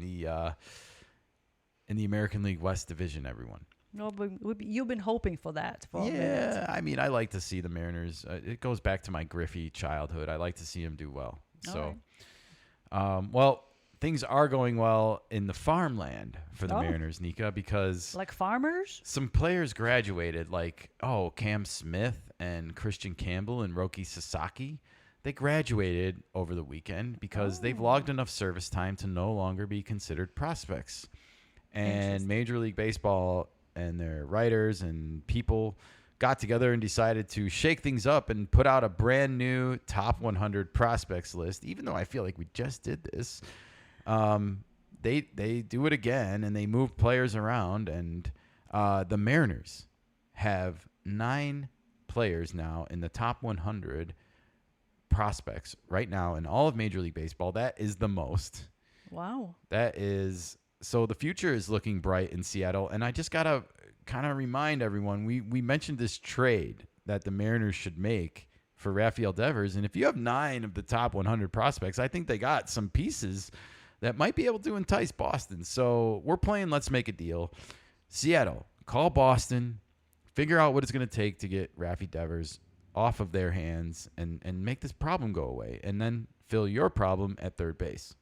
[SPEAKER 1] the American League West division. Everyone.
[SPEAKER 2] No, but you've been hoping for that for a minute.
[SPEAKER 1] Yeah, I mean, I like to see the Mariners. It goes back to my Griffey childhood. I like to see them do well. So, well, things are going well in the farmland for the Mariners, Nika, because
[SPEAKER 2] Like farmers?
[SPEAKER 1] some players graduated, like, Cam Smith and Christian Campbell and Roki Sasaki. They graduated over the weekend because they've logged enough service time to no longer be considered prospects. And Major League Baseball and their writers and people got together and decided to shake things up and put out a brand new top 100 prospects list, even though I feel like we just did this. They do it again, and they move players around, and the Mariners have 9 players now in the top 100 prospects right now in all of Major League Baseball. That is the most.
[SPEAKER 2] Wow.
[SPEAKER 1] That is so the future is looking bright in Seattle, and I just gotta kind of remind everyone we mentioned this trade that the Mariners should make for Rafael Devers, and if you have 9 of the top 100 prospects, I think they got some pieces that might be able to entice Boston. So we're playing let's make a deal. Seattle, call Boston, figure out what it's going to take to get Rafi Devers off of their hands and make this problem go away, and then fill your problem at third base.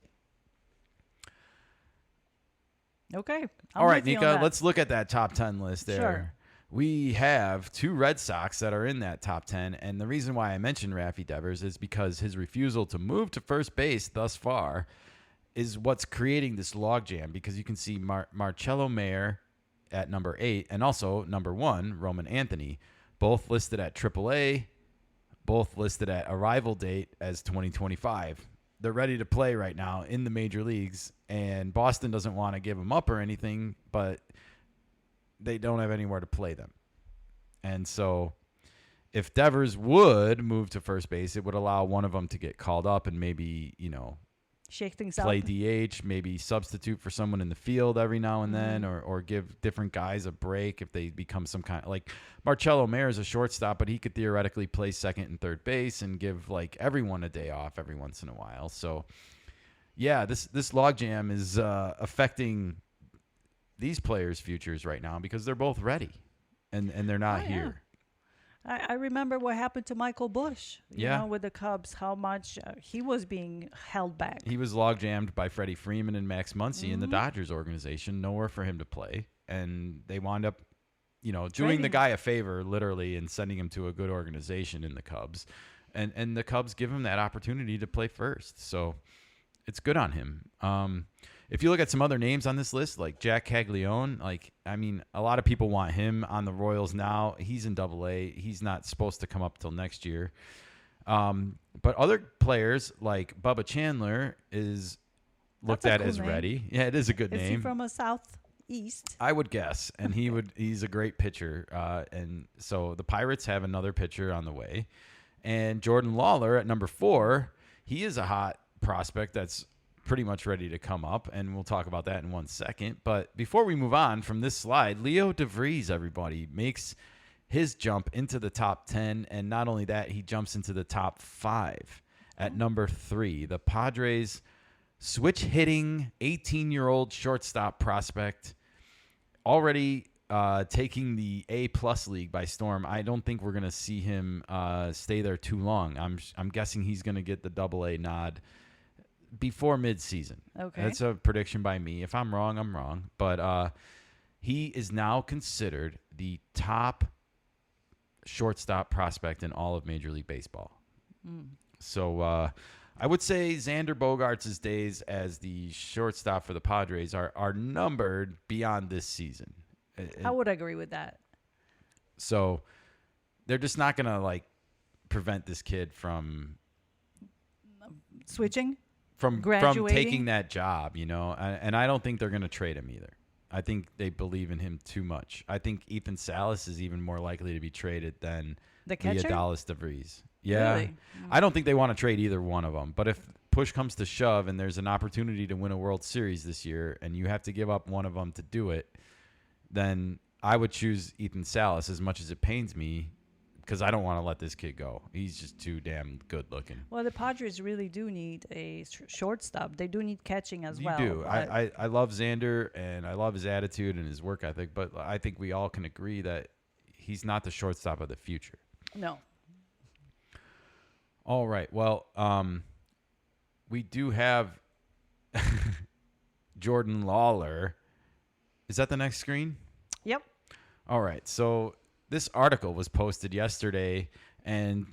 [SPEAKER 2] Okay.
[SPEAKER 1] All right, Nika, let's look at that top 10 list there.
[SPEAKER 2] Sure.
[SPEAKER 1] We have 2 Red Sox that are in that top 10, and the reason why I mentioned Rafi Devers is because his refusal to move to first base thus far is what's creating this logjam, because you can see Marcelo Mayer at number 8 and also number 1, Roman Anthony, both listed at AAA, both listed at arrival date as 2025. They're ready to play right now in the major leagues, and Boston doesn't want to give them up or anything, but they don't have anywhere to play them. And so if Devers would move to first base, it would allow one of them to get called up and maybe,
[SPEAKER 2] shake things
[SPEAKER 1] play
[SPEAKER 2] up.
[SPEAKER 1] DH, maybe substitute for someone in the field every now and then, or give different guys a break if they become some kind of, like Marcelo Mayer is a shortstop, but he could theoretically play second and third base and give like everyone a day off every once in a while. So yeah, this logjam is affecting these players' futures right now because they're both ready and they're not here.
[SPEAKER 2] I remember what happened to Michael Bush, you know, with the Cubs, how much he was being held back.
[SPEAKER 1] He was logjammed by Freddie Freeman and Max Muncy in the Dodgers organization, nowhere for him to play. And they wound up, doing the guy a favor, literally, and sending him to a good organization in the Cubs. And the Cubs give him that opportunity to play first. So it's good on him. If you look at some other names on this list, like Jack Caglione, a lot of people want him on the Royals now. He's in AA. He's not supposed to come up till next year. But other players like Bubba Chandler is looked at as ready. Yeah, it is a good name.
[SPEAKER 2] Is he from a southeast?
[SPEAKER 1] I would guess, and he's a great pitcher. And so the Pirates have another pitcher on the way. And Jordan Lawler at number 4, he is a hot prospect that's pretty much ready to come up, and we'll talk about that in 1 second. But before we move on from this slide, Leo DeVries, everybody, makes his jump into the top 10, and not only that, he jumps into the top 5 at number 3. The Padres switch-hitting 18-year-old shortstop prospect already taking the A+ league by storm. I don't think we're going to see him stay there too long. I'm guessing he's going to get the AA nod before midseason.
[SPEAKER 2] Okay.
[SPEAKER 1] That's a prediction by me. If I'm wrong, I'm wrong. But he is now considered the top shortstop prospect in all of Major League Baseball. So I would say Xander Bogaerts' days as the shortstop for the Padres are numbered beyond this season.
[SPEAKER 2] I would agree with that.
[SPEAKER 1] So they're just not going to like prevent this kid from
[SPEAKER 2] Switching?
[SPEAKER 1] from
[SPEAKER 2] Graduating?
[SPEAKER 1] taking that job, you know. And I don't think they're going to trade him either. I think they believe in him too much. I think Ethan Salas is even more likely to be traded than
[SPEAKER 2] The catcher?
[SPEAKER 1] Adalis DeVries. Yeah.
[SPEAKER 2] Really?
[SPEAKER 1] I don't think they want to trade either one of them. But if push comes to shove and there's an opportunity to win a World Series this year and you have to give up one of them to do it, then I would choose Ethan Salas, as much as it pains me, because I don't want to let this kid go. He's just too damn good looking.
[SPEAKER 2] Well, the Padres really do need a shortstop. They do need catching as well.
[SPEAKER 1] You do.
[SPEAKER 2] but-
[SPEAKER 1] I love Xander, and I love his attitude and his work ethic, but I think we all can agree that he's not the shortstop of the future.
[SPEAKER 2] No.
[SPEAKER 1] All right. Well, we do have Jordan Lawler. Is that the next screen?
[SPEAKER 2] Yep.
[SPEAKER 1] All right. So this article was posted yesterday, and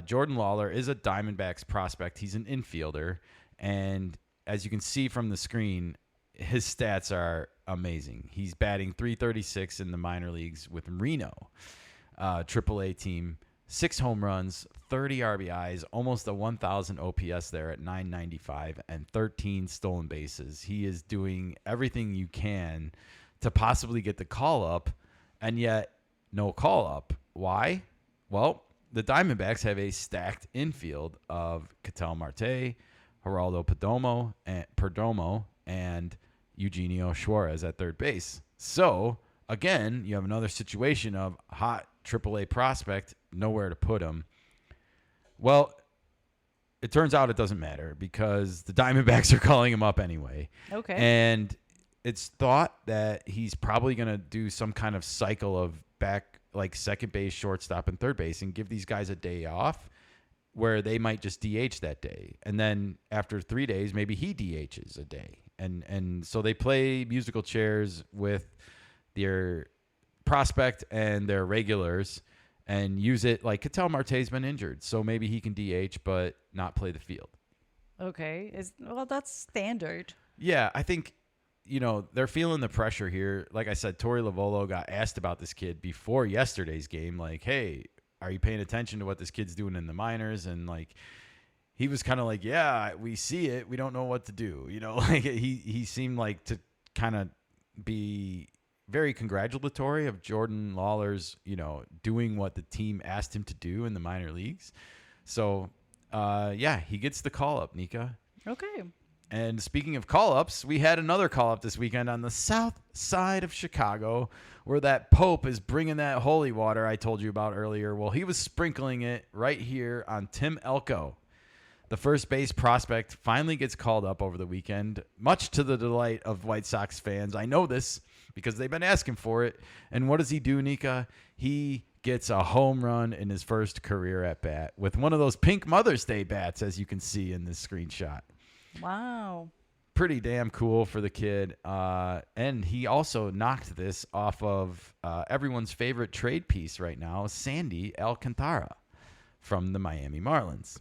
[SPEAKER 1] Jordan Lawler is a Diamondbacks prospect. He's an infielder, and as you can see from the screen, his stats are amazing. He's batting .336 in the minor leagues with Reno, AAA team. 6 home runs, 30 RBIs, almost a 1,000 OPS there at 995, and 13 stolen bases. He is doing everything you can to possibly get the call up, and yet no call up. Why? Well, the Diamondbacks have a stacked infield of Ketel Marte, Geraldo Perdomo, and Eugenio Suarez at third base. So, again, you have another situation of hot AAA prospect, nowhere to put him. Well, it turns out it doesn't matter because the Diamondbacks are calling him up anyway.
[SPEAKER 2] Okay.
[SPEAKER 1] And it's thought that he's probably going to do some kind of cycle of back like second base, shortstop, and third base and give these guys a day off where they might just DH that day. And then after 3 days, maybe he DHs a day. And so they play musical chairs with their prospect and their regulars and use it like Ketel Marte's been injured. So maybe he can DH but not play the field.
[SPEAKER 2] Okay. Well, that's standard.
[SPEAKER 1] Yeah, I think, you know, they're feeling the pressure here. Like I said, Torey Lovullo got asked about this kid before yesterday's game. Like, hey, are you paying attention to what this kid's doing in the minors? And, like, he was kind of like, yeah, we see it. We don't know what to do. You know, like he seemed like to kind of be very congratulatory of Jordan Lawler's, you know, doing what the team asked him to do in the minor leagues. So, yeah, he gets the call up, Nika.
[SPEAKER 2] Okay.
[SPEAKER 1] And speaking of call-ups, we had another call-up this weekend on the south side of Chicago where that Pope is bringing that holy water I told you about earlier. Well, he was sprinkling it right here on Tim Elko. The first base prospect finally gets called up over the weekend, much to the delight of White Sox fans. I know this because they've been asking for it. And what does he do, Nika? He gets a home run in his first career at-bat with one of those pink Mother's Day bats, as you can see in this screenshot.
[SPEAKER 2] Wow.
[SPEAKER 1] Pretty damn cool for the kid. And he also knocked this off of everyone's favorite trade piece right now, Sandy Alcantara from the Miami Marlins.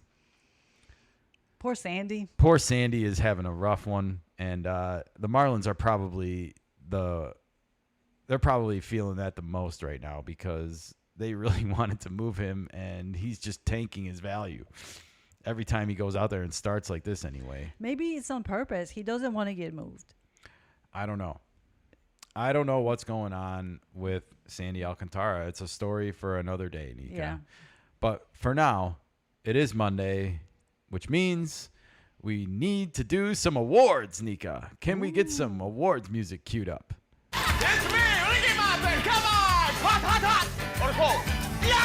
[SPEAKER 2] Poor Sandy.
[SPEAKER 1] Poor Sandy is having a rough one, and the Marlins are probably they're probably feeling that the most right now because they really wanted to move him, and he's just tanking his value every time he goes out there and starts like this anyway.
[SPEAKER 2] Maybe it's on purpose. He doesn't want to get moved.
[SPEAKER 1] I don't know. I don't know what's going on with Sandy Alcantara. It's a story for another day, Nika.
[SPEAKER 2] Yeah.
[SPEAKER 1] But for now, it is Monday, which means we need to do some awards, Nika. Can we get some awards music queued up?
[SPEAKER 5] It's me, Ricky Martin. Come on! Hot, hot, hot! Or cold. Yo!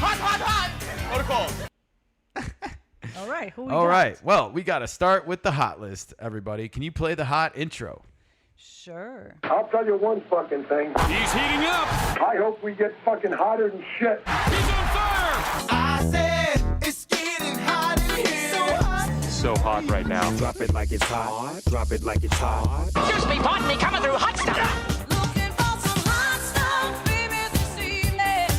[SPEAKER 5] Hot, hot, hot! Or cold.
[SPEAKER 2] All right. Who we
[SPEAKER 1] All
[SPEAKER 2] got?
[SPEAKER 1] right. Well, we got to start with the hot list, everybody. Can you play the hot intro?
[SPEAKER 2] Sure.
[SPEAKER 6] I'll tell you one fucking thing.
[SPEAKER 5] He's heating up.
[SPEAKER 6] I hope we get fucking hotter than shit.
[SPEAKER 5] He's on fire.
[SPEAKER 7] I said it's getting hot in here. So hot.
[SPEAKER 8] So hot right now.
[SPEAKER 7] Drop it like it's hot. Drop it like it's hot.
[SPEAKER 9] Excuse me, pardon me, coming through hot stuff.
[SPEAKER 10] Looking for some hot stuff, baby, this evening.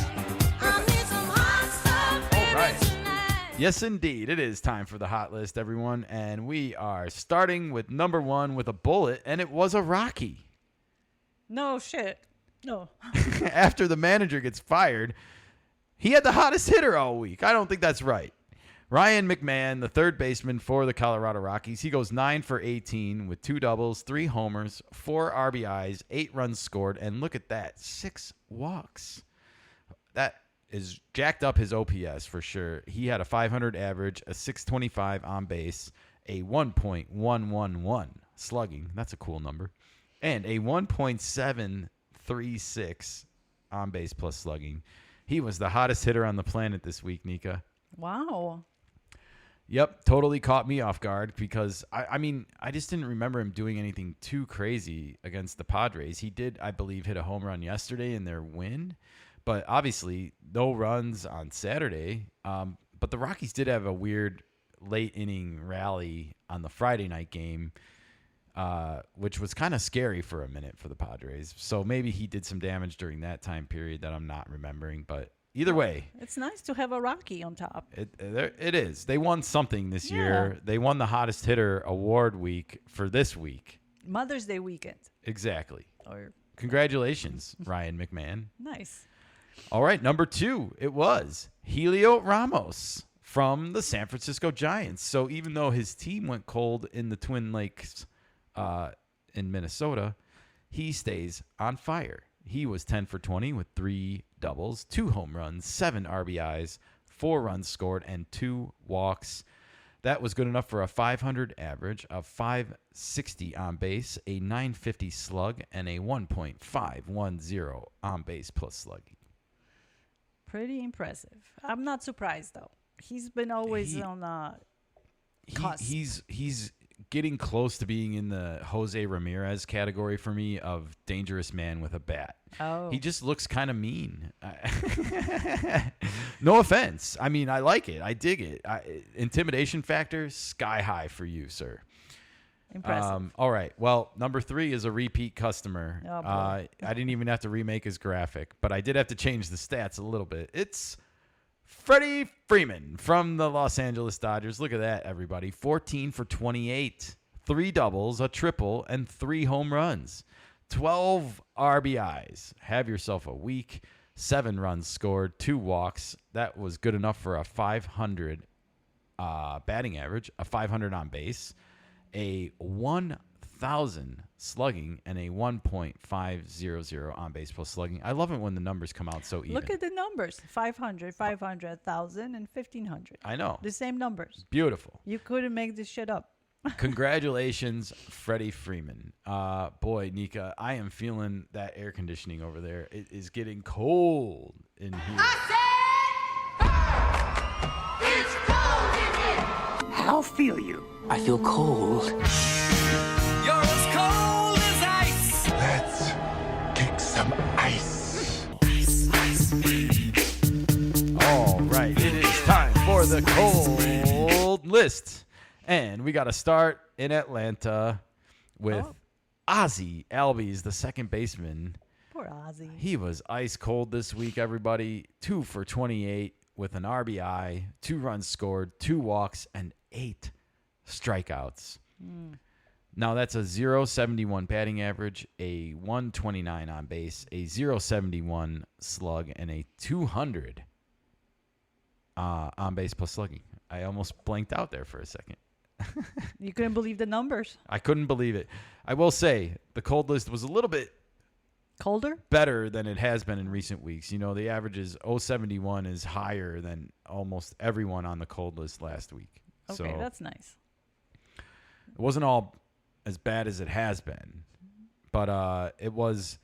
[SPEAKER 10] I need some hot stuff, baby,
[SPEAKER 1] right.
[SPEAKER 10] tonight.
[SPEAKER 1] Yes, indeed. It is time for the hot list, everyone. And we are starting with number 1 with a bullet, and it was a Rocky.
[SPEAKER 2] No shit. No.
[SPEAKER 1] After the manager gets fired, he had the hottest hitter all week. I don't think that's right. Ryan McMahon, the third baseman for the Colorado Rockies, he goes 9 for 18 with 2 doubles, 3 homers, 4 RBIs, 8 runs scored, and look at that, 6 walks. That is jacked up his OPS for sure. He had a 500 average, a 625 on base, a 1.111 slugging. That's a cool number. And a 1.736 on base plus slugging. He was the hottest hitter on the planet this week, Nika.
[SPEAKER 2] Wow.
[SPEAKER 1] Yep, totally caught me off guard because, I mean, I just didn't remember him doing anything too crazy against the Padres. He did, I believe, hit a home run yesterday in their win, but obviously no runs on Saturday. But the Rockies did have a weird late inning rally on the Friday night game, which was kind of scary for a minute for the Padres. So maybe he did some damage during that time period that I'm not remembering, but either way,
[SPEAKER 2] It's nice to have a Rocky on top.
[SPEAKER 1] it is. They won something this year. They won the hottest hitter award week for this week.
[SPEAKER 2] Mother's Day weekend.
[SPEAKER 1] Exactly.
[SPEAKER 2] Or
[SPEAKER 1] Congratulations, Ryan McMahon.
[SPEAKER 2] nice.
[SPEAKER 1] All right, number 2, it was Helio Ramos from the San Francisco Giants. So even though his team went cold in the Twin Lakes in Minnesota, he stays on fire. He was 10 for 20 with 3 doubles, 2 home runs, 7 RBIs, 4 runs scored, and 2 walks. That was good enough for a 500 average, a 560 on base, a 950 slug, and a 1.510 on base plus slugging.
[SPEAKER 2] Pretty impressive. I'm not surprised, though. He's been always on cusp.
[SPEAKER 1] He's getting close to being in the Jose Ramirez category for me of dangerous man with a bat.
[SPEAKER 2] Oh.
[SPEAKER 1] He just looks kind of mean. No offense. I mean, I like it. I dig it. Intimidation factor, sky high for you, sir.
[SPEAKER 2] Impressive.
[SPEAKER 1] All right. Well, number 3 is a repeat customer.
[SPEAKER 2] Oh, boy.
[SPEAKER 1] I didn't even have to remake his graphic, but I did have to change the stats a little bit. It's Freddie Freeman from the Los Angeles Dodgers. Look at that, everybody. 14 for 28, 3 doubles, a triple, and 3 home runs. 12 RBIs. Have yourself a week. 7 runs scored, 2 walks. That was good enough for a 500 batting average, a 500 on base, a 1,000 slugging, and a 1.500 on base plus slugging. I love it when the numbers come out so even.
[SPEAKER 2] Look at the numbers. 500, 500, 1,000, and 1,500.
[SPEAKER 1] I know.
[SPEAKER 2] The same numbers.
[SPEAKER 1] Beautiful.
[SPEAKER 2] You couldn't make this shit up.
[SPEAKER 1] Congratulations, Freddie Freeman. Boy, Nika, I am feeling that air conditioning over there. It is getting cold in here.
[SPEAKER 10] It's cold in here.
[SPEAKER 7] How feel you? I feel cold.
[SPEAKER 5] You're as cold as ice.
[SPEAKER 7] Let's kick some ice.
[SPEAKER 1] All right, it is time for the cold list. And we got to start in Atlanta with Ozzie Albies, the second baseman.
[SPEAKER 2] Poor Ozzy.
[SPEAKER 1] He was ice cold this week, everybody. 2 for 28 with an RBI, 2 runs scored, 2 walks, and 8 strikeouts. Now that's a 0.71 batting average, a 129 on base, a 0.71 slug, and a 200 on base plus slugging. I almost blanked out there for a second.
[SPEAKER 2] You couldn't believe the numbers.
[SPEAKER 1] I couldn't believe it. I will say the cold list was a little bit
[SPEAKER 2] Colder?
[SPEAKER 1] better than it has been in recent weeks. You know, the average is 0.71 is higher than almost everyone on the cold list last week.
[SPEAKER 2] Okay,
[SPEAKER 1] So
[SPEAKER 2] that's nice.
[SPEAKER 1] it wasn't all as bad as it has been, but it was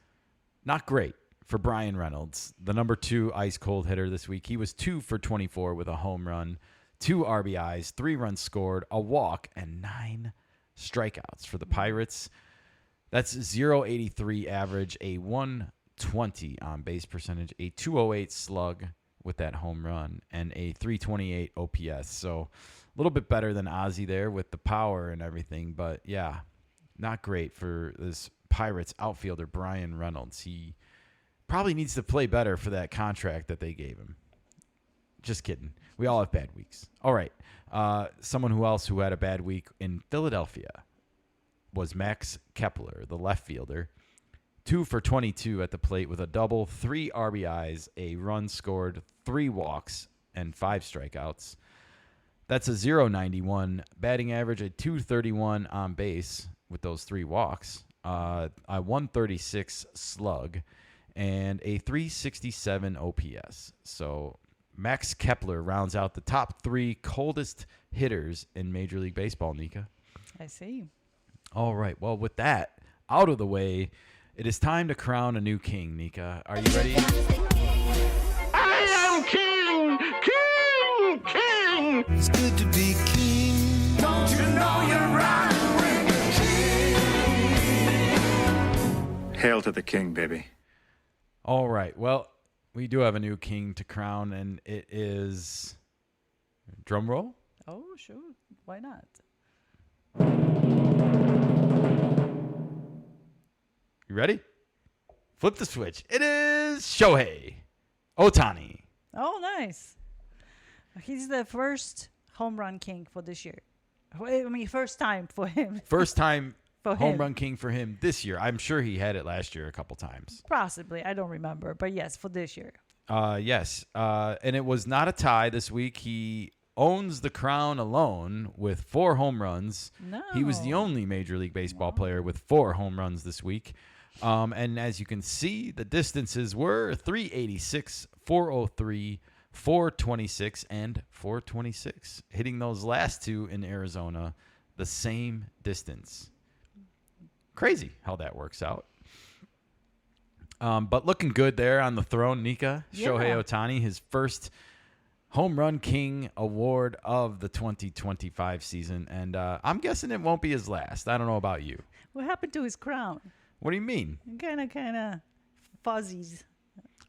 [SPEAKER 1] not great for Brian Reynolds, the number 2 ice cold hitter this week. He was 2 for 24 with a home run, 2 RBIs, 3 runs scored, a walk, and 9 strikeouts for the Pirates. That's 0.83 average, a 120 on base percentage, a 208 slug with that home run, and a 328 OPS. So a little bit better than Ozzy there with the power and everything. But, yeah, not great for this Pirates outfielder, Brian Reynolds. He probably needs to play better for that contract that they gave him. Just kidding. We all have bad weeks. All right. Someone who had a bad week in Philadelphia was Max Kepler, the left fielder. 2 for 22 at the plate with a double, 3 RBIs, a run scored, 3 walks, and 5 strikeouts. That's a 0.91 batting average, a 231 on base with those 3 walks, a 136 slug, and a 367 OPS. So Max Kepler rounds out the top 3 coldest hitters in Major League Baseball, Nika.
[SPEAKER 2] I see.
[SPEAKER 1] All right. Well, with that out of the way, it is time to crown a new king, Nika. Are you ready?
[SPEAKER 5] I am king, king, king.
[SPEAKER 7] It's good to be king. Don't you know you're right when you're king?
[SPEAKER 8] Hail to the king, baby.
[SPEAKER 1] All right. Well, we do have a new king to crown, and it is drum roll.
[SPEAKER 2] Oh, sure. Why not?
[SPEAKER 1] You ready? Flip the switch. It is Shohei Ohtani.
[SPEAKER 2] Oh, nice. He's the first home run king for this year. I mean, first time for him.
[SPEAKER 1] First time
[SPEAKER 2] For
[SPEAKER 1] home
[SPEAKER 2] him.
[SPEAKER 1] run king for him this year. I'm sure he had it last year a couple times.
[SPEAKER 2] Possibly. I don't remember. But yes, for this year.
[SPEAKER 1] Yes. And it was not a tie this week. He owns the crown alone with 4 home runs.
[SPEAKER 2] No.
[SPEAKER 1] He was the only Major League Baseball player with 4 home runs this week. And as you can see, the distances were 386, 403, 426, and 426. Hitting those last 2 in Arizona the same distance. Crazy how that works out. But looking good there on the throne, Nika.
[SPEAKER 2] Yeah.
[SPEAKER 1] Shohei Ohtani, his first Home Run King award of the 2025 season. And I'm guessing it won't be his last. I don't know about you.
[SPEAKER 2] What happened to his crown?
[SPEAKER 1] What do you mean?
[SPEAKER 2] Kind of fuzzies.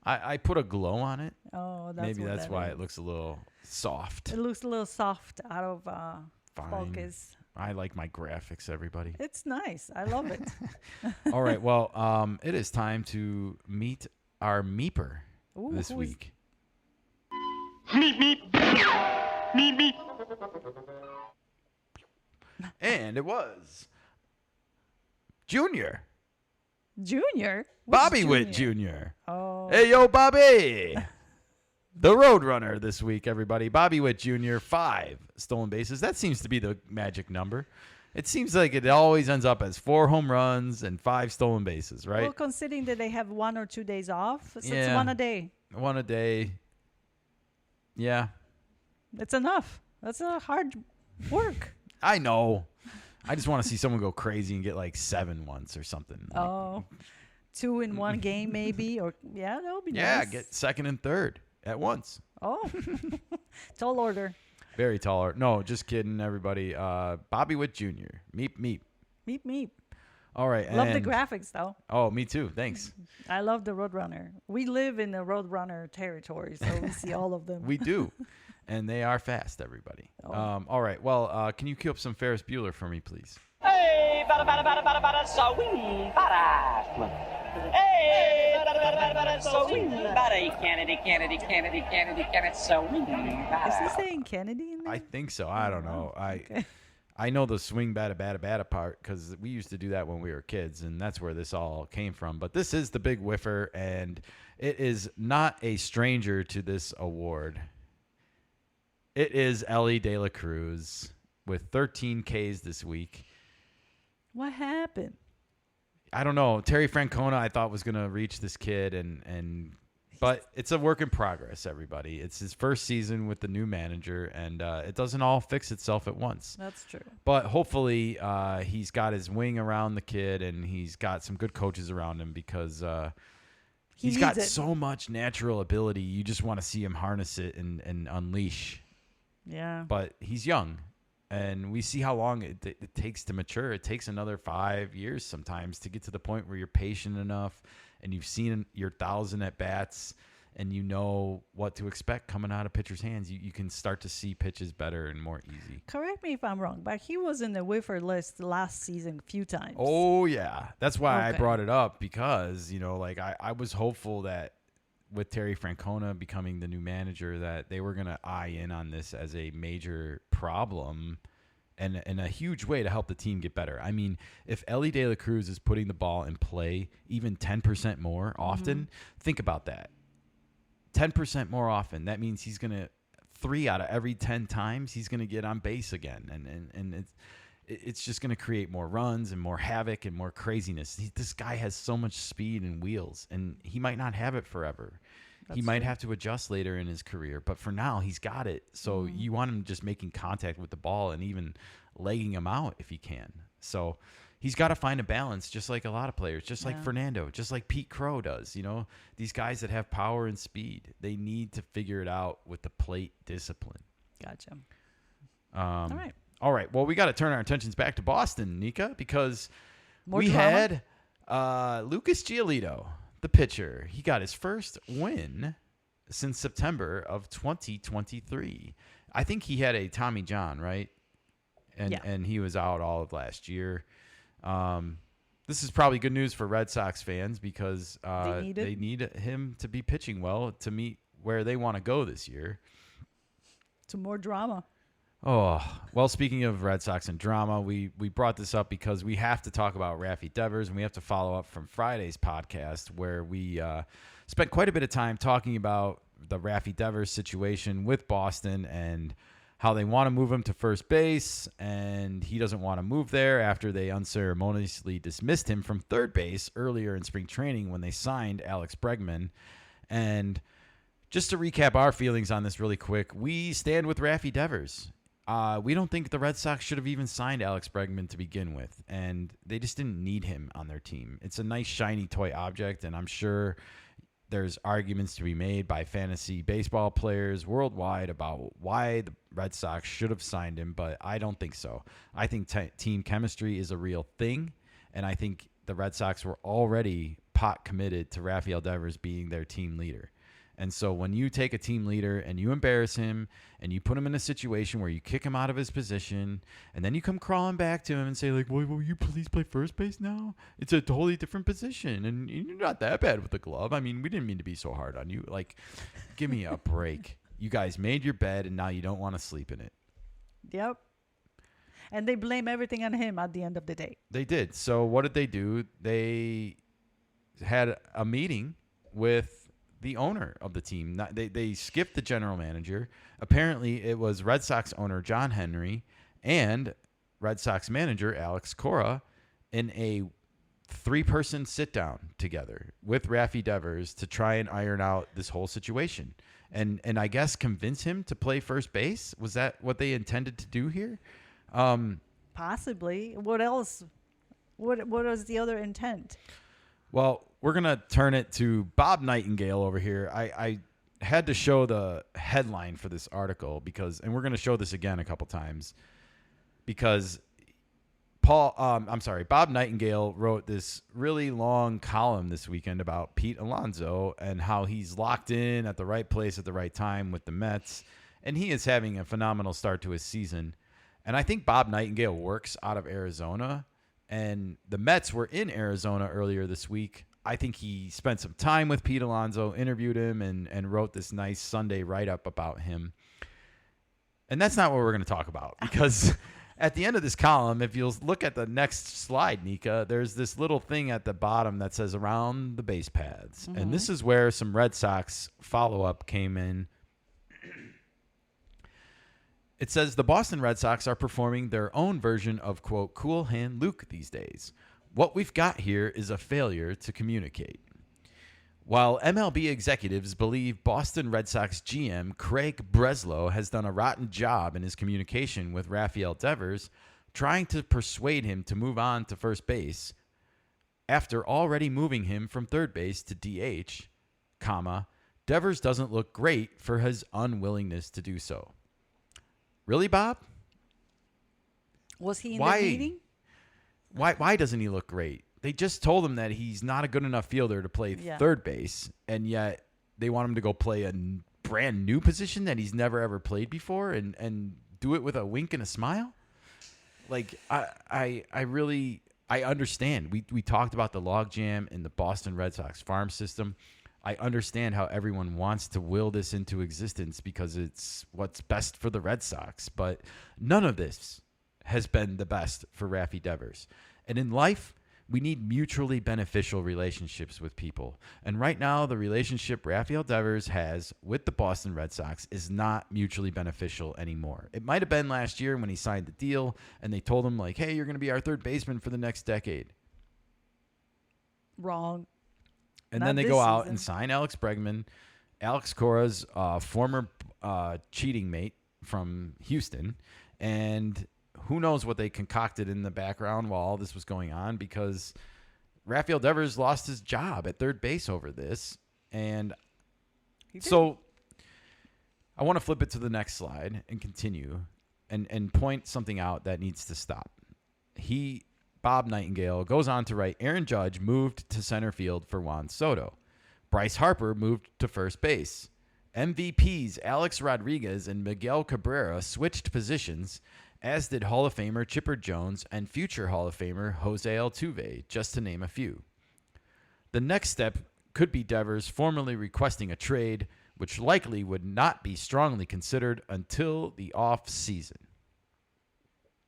[SPEAKER 1] I put a glow on it.
[SPEAKER 2] Oh, that's
[SPEAKER 1] Maybe
[SPEAKER 2] what
[SPEAKER 1] that's
[SPEAKER 2] that
[SPEAKER 1] why
[SPEAKER 2] is.
[SPEAKER 1] it looks a little soft.
[SPEAKER 2] It looks a little soft out of
[SPEAKER 1] Fine.
[SPEAKER 2] focus.
[SPEAKER 1] I like my graphics, everybody.
[SPEAKER 2] It's nice. I love it.
[SPEAKER 1] All right. Well, it is time to meet our meeper
[SPEAKER 2] Ooh,
[SPEAKER 1] this
[SPEAKER 2] who is-
[SPEAKER 1] week.
[SPEAKER 5] Meep, meep. Meep, meep.
[SPEAKER 1] And it was Junior.
[SPEAKER 2] Junior? Who's
[SPEAKER 1] Bobby Witt Jr.
[SPEAKER 2] Oh.
[SPEAKER 1] Hey, yo, Bobby. The Roadrunner this week, everybody. Bobby Witt Jr., 5 stolen bases. That seems to be the magic number. It seems like it always ends up as 4 home runs and 5 stolen bases, right?
[SPEAKER 2] Well, considering that they have 1 or 2 days off, so it's
[SPEAKER 1] Yeah.
[SPEAKER 2] 1 a day.
[SPEAKER 1] 1 a day. Yeah,
[SPEAKER 2] It's enough. That's a hard work.
[SPEAKER 1] I know. I just want to see someone go crazy and get like 7 once or something. Like,
[SPEAKER 2] Oh, 2 in 1 game maybe, or yeah, that would be
[SPEAKER 1] yeah,
[SPEAKER 2] nice.
[SPEAKER 1] get 2nd and 3rd at once.
[SPEAKER 2] Oh, tall order.
[SPEAKER 1] Very taller. No, just kidding, everybody. Bobby Witt Jr. Meep, meep.
[SPEAKER 2] Meep meep.
[SPEAKER 1] All right.
[SPEAKER 2] Love the
[SPEAKER 1] and-
[SPEAKER 2] graphics though.
[SPEAKER 1] Oh, me too. Thanks.
[SPEAKER 2] I love the Roadrunner. We live in the Roadrunner territory, so we see all of them.
[SPEAKER 1] We do. And they are fast, everybody.
[SPEAKER 2] Oh.
[SPEAKER 1] All right. Well, can you cue up some Ferris Bueller for me, please?
[SPEAKER 9] Hey, bada bada bada bada bada, so wing bada. Hey, bada bada bada bada, so wing bada. Kennedy, Kennedy, Kennedy, Kennedy, Kennedy, so wing
[SPEAKER 2] Is he
[SPEAKER 9] bada.
[SPEAKER 2] saying Kennedy in there?
[SPEAKER 1] I think so. I don't know.
[SPEAKER 2] Okay.
[SPEAKER 1] I know the swing bada bada bada part because we used to do that when we were kids, and that's where this all came from. But this is the big whiffer, and it is not a stranger to this award. It is Ellie De La Cruz with 13 Ks this week.
[SPEAKER 2] What happened?
[SPEAKER 1] I don't know. Terry Francona, I thought was going to reach this kid, but it's a work in progress, everybody. It's his first season with the new manager, and it doesn't all fix itself at once.
[SPEAKER 2] That's true.
[SPEAKER 1] But hopefully he's got his wing around the kid, and he's got some good coaches around him because he's got
[SPEAKER 2] needs it.
[SPEAKER 1] so much natural ability. You just want to see him harness it and unleash.
[SPEAKER 2] Yeah.
[SPEAKER 1] But he's young, And we see how long it takes to mature. It takes another 5 years sometimes to get to the point where you're patient enough and you've seen your 1,000 at bats and you know what to expect coming out of pitchers' hands. You can start to see pitches better and more easy.
[SPEAKER 2] Correct me if I'm wrong, but he was in the waiver list last season a few times.
[SPEAKER 1] Oh, yeah. That's why I
[SPEAKER 2] Okay.
[SPEAKER 1] brought it up because, like I was hopeful that with Terry Francona becoming the new manager that they were going to eye in on this as a major problem and a huge way to help the team get better. I mean, if Ellie De La Cruz is putting the ball in play even 10% more often, think about that. 10% more often. That means he's going to 3 out of every 10 times he's going to get on base again. And it's just going to create more runs and more havoc and more craziness. This guy has so much speed and wheels, and he might not have it forever. He might have to adjust later in his career, but for now, he's got it. So you want him just making contact with the ball and even legging him out if he can. So he's got to find a balance, just like a lot of players, just like Fernando, just like Pete Crow does. These guys that have power and speed, they need to figure it out with the plate discipline.
[SPEAKER 2] Gotcha.
[SPEAKER 1] All
[SPEAKER 2] right.
[SPEAKER 1] All right. Well, we got to turn our attentions back to Boston, Nika, because
[SPEAKER 2] More
[SPEAKER 1] we
[SPEAKER 2] drama?
[SPEAKER 1] had Lucas Giolito, the pitcher. He got his first win since September of 2023. I think he had a Tommy John, right? And he was out all of last year. This is probably good news for Red Sox fans because they need him to be pitching well to meet where they want to go this year.
[SPEAKER 2] Some more drama.
[SPEAKER 1] Oh, well, speaking of Red Sox and drama, we brought this up because we have to talk about Rafael Devers, and we have to follow up from Friday's podcast where we spent quite a bit of time talking about the Rafael Devers situation with Boston and how they want to move him to first base, and he doesn't want to move there after they unceremoniously dismissed him from third base earlier in spring training when they signed Alex Bregman. And just to recap our feelings on this really quick, we stand with Rafael Devers. We don't think the Red Sox should have even signed Alex Bregman to begin with, and they just didn't need him on their team. It's a nice, shiny toy object, and I'm sure there's arguments to be made by fantasy baseball players worldwide about why the Red Sox should have signed him, but I don't think so. I think team chemistry is a real thing, and I think the Red Sox were already pot committed to Rafael Devers being their team leader. And so when you take a team leader and you embarrass him and you put him in a situation where you kick him out of his position and then you come crawling back to him and say, like, well, will you please play first base now? It's a totally different position and you're not that bad with the glove. I mean, we didn't mean to be so hard on you. Like, give me a break. You guys made your bed and now you don't want to sleep in it.
[SPEAKER 2] Yep. And they blame everything on him at the end of the day.
[SPEAKER 1] They did. So what did they do? They had a meeting with the owner of the team. They skipped the general manager. Apparently, it was Red Sox owner John Henry and Red Sox manager Alex Cora in a 3-person sit-down together with Rafael Devers to try and iron out this whole situation. And I guess convince him to play first base? Was that what they intended to do here?
[SPEAKER 2] Possibly. What else? What was the other intent?
[SPEAKER 1] Well, we're going to turn it to Bob Nightingale over here. I had to show the headline for this article and we're going to show this again a couple times because Bob Nightingale wrote this really long column this weekend about Pete Alonso and how he's locked in at the right place at the right time with the Mets. And he is having a phenomenal start to his season. And I think Bob Nightingale works out of Arizona. And the Mets were in Arizona earlier this week. I think he spent some time with Pete Alonso, interviewed him, and wrote this nice Sunday write-up about him. And that's not what we're going to talk about because at the end of this column, if you'll look at the next slide, Nika, there's this little thing at the bottom that says around the base paths. Mm-hmm. And this is where some Red Sox follow-up came in. It says the Boston Red Sox are performing their own version of, quote, Cool Hand Luke these days. What we've got here is a failure to communicate. While MLB executives believe Boston Red Sox GM Craig Breslow has done a rotten job in his communication with Rafael Devers, trying to persuade him to move on to first base after already moving him from third base to DH, Devers doesn't look great for his unwillingness to do so. Really, Bob?
[SPEAKER 2] Was he in
[SPEAKER 1] Why?
[SPEAKER 2] the meeting?
[SPEAKER 1] Why doesn't he look great? They just told him that he's not a good enough fielder to play third base, and yet they want him to go play a brand new position that he's never ever played before, and do it with a wink and a smile. Like I understand. We talked about the logjam in the Boston Red Sox farm system. I understand how everyone wants to will this into existence because it's what's best for the Red Sox, but none of this has been the best for Rafi Devers. And in life, we need mutually beneficial relationships with people. And right now, the relationship Rafael Devers has with the Boston Red Sox is not mutually beneficial anymore. It might have been last year when he signed the deal and they told him, like, hey, you're going to be our third baseman for the next decade.
[SPEAKER 2] Wrong.
[SPEAKER 1] And
[SPEAKER 2] Not
[SPEAKER 1] then they
[SPEAKER 2] this
[SPEAKER 1] go out
[SPEAKER 2] season.
[SPEAKER 1] and sign Alex Bregman, Alex Cora's former cheating mate from Houston. And who knows what they concocted in the background while all this was going on, because Rafael Devers lost his job at third base over this. And so I want to flip it to the next slide and continue and point something out that needs to stop. Bob Nightingale goes on to write, Aaron Judge moved to center field for Juan Soto. Bryce Harper moved to first base. MVPs Alex Rodriguez and Miguel Cabrera switched positions, as did Hall of Famer Chipper Jones and future Hall of Famer Jose Altuve, just to name a few. The next step could be Devers formally requesting a trade, which likely would not be strongly considered until the off season.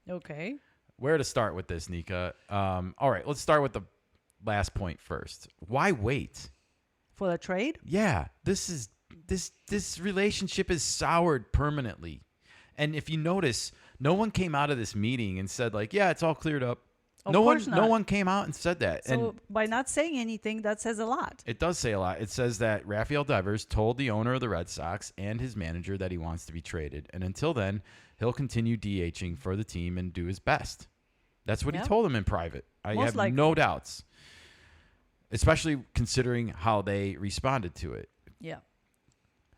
[SPEAKER 2] Okay.
[SPEAKER 1] Where to start with this, Nika? All right, let's start with the last point first. Why wait?
[SPEAKER 2] For the trade?
[SPEAKER 1] Yeah, this relationship is soured permanently. And if you notice, no one came out of this meeting and said, like, yeah, it's all cleared up.
[SPEAKER 2] Of
[SPEAKER 1] No
[SPEAKER 2] course not.
[SPEAKER 1] one came out and said that.
[SPEAKER 2] So
[SPEAKER 1] And
[SPEAKER 2] by not saying anything, that says a lot.
[SPEAKER 1] it does say a lot. It says that Rafael Devers told the owner of the Red Sox and his manager that he wants to be traded. And until then, he'll continue DHing for the team and do his best. That's what he told him in private. I
[SPEAKER 2] Most
[SPEAKER 1] have
[SPEAKER 2] likely.
[SPEAKER 1] no doubts, especially considering how they responded to it.
[SPEAKER 2] Yeah.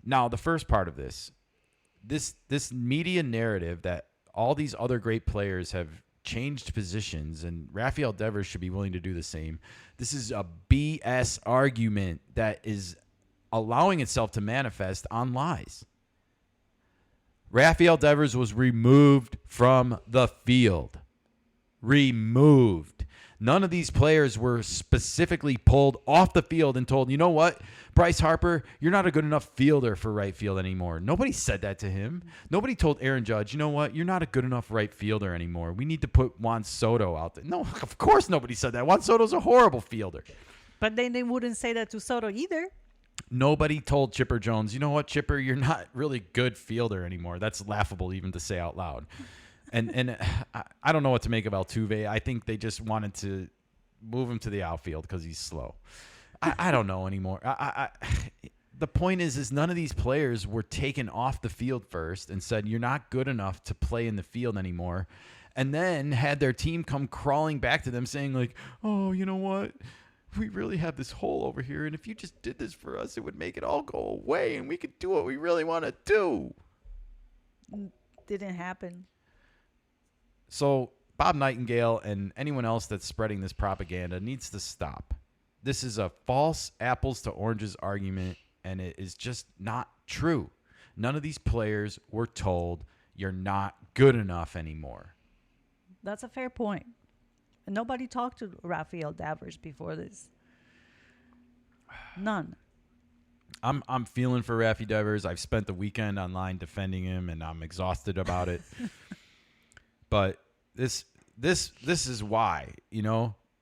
[SPEAKER 1] Now, the first part of this media narrative that all these other great players have changed positions and Rafael Devers should be willing to do the same. This is a BS argument that is allowing itself to manifest on lies. Rafael Devers was removed from the field. Removed. None of these players were specifically pulled off the field and told, you know what, Bryce Harper, you're not a good enough fielder for right field anymore. Nobody said that to him. Nobody told Aaron Judge, you know what, you're not a good enough right fielder anymore. We need to put Juan Soto out there. No, of course nobody said that. Juan Soto's a horrible fielder.
[SPEAKER 2] But then they wouldn't say that to Soto either.
[SPEAKER 1] Nobody told Chipper Jones, you know what, Chipper, you're not really good fielder anymore. That's laughable even to say out loud. And I don't know what to make of Altuve. I think they just wanted to move him to the outfield because he's slow. I don't know anymore. The point is none of these players were taken off the field first and said, you're not good enough to play in the field anymore. And then had their team come crawling back to them saying, like, oh, you know what? We really have this hole over here. And if you just did this for us, it would make it all go away. And we could do what we really want to do.
[SPEAKER 2] Didn't happen.
[SPEAKER 1] So Bob Nightingale and anyone else that's spreading this propaganda needs to stop. This is a false apples to oranges argument, and it is just not true. None of these players were told you're not good enough anymore.
[SPEAKER 2] That's a fair point. And nobody talked to Rafael Devers before this. None.
[SPEAKER 1] I'm feeling for Rafi Devers. I've spent the weekend online defending him, and I'm exhausted about it. But this is why,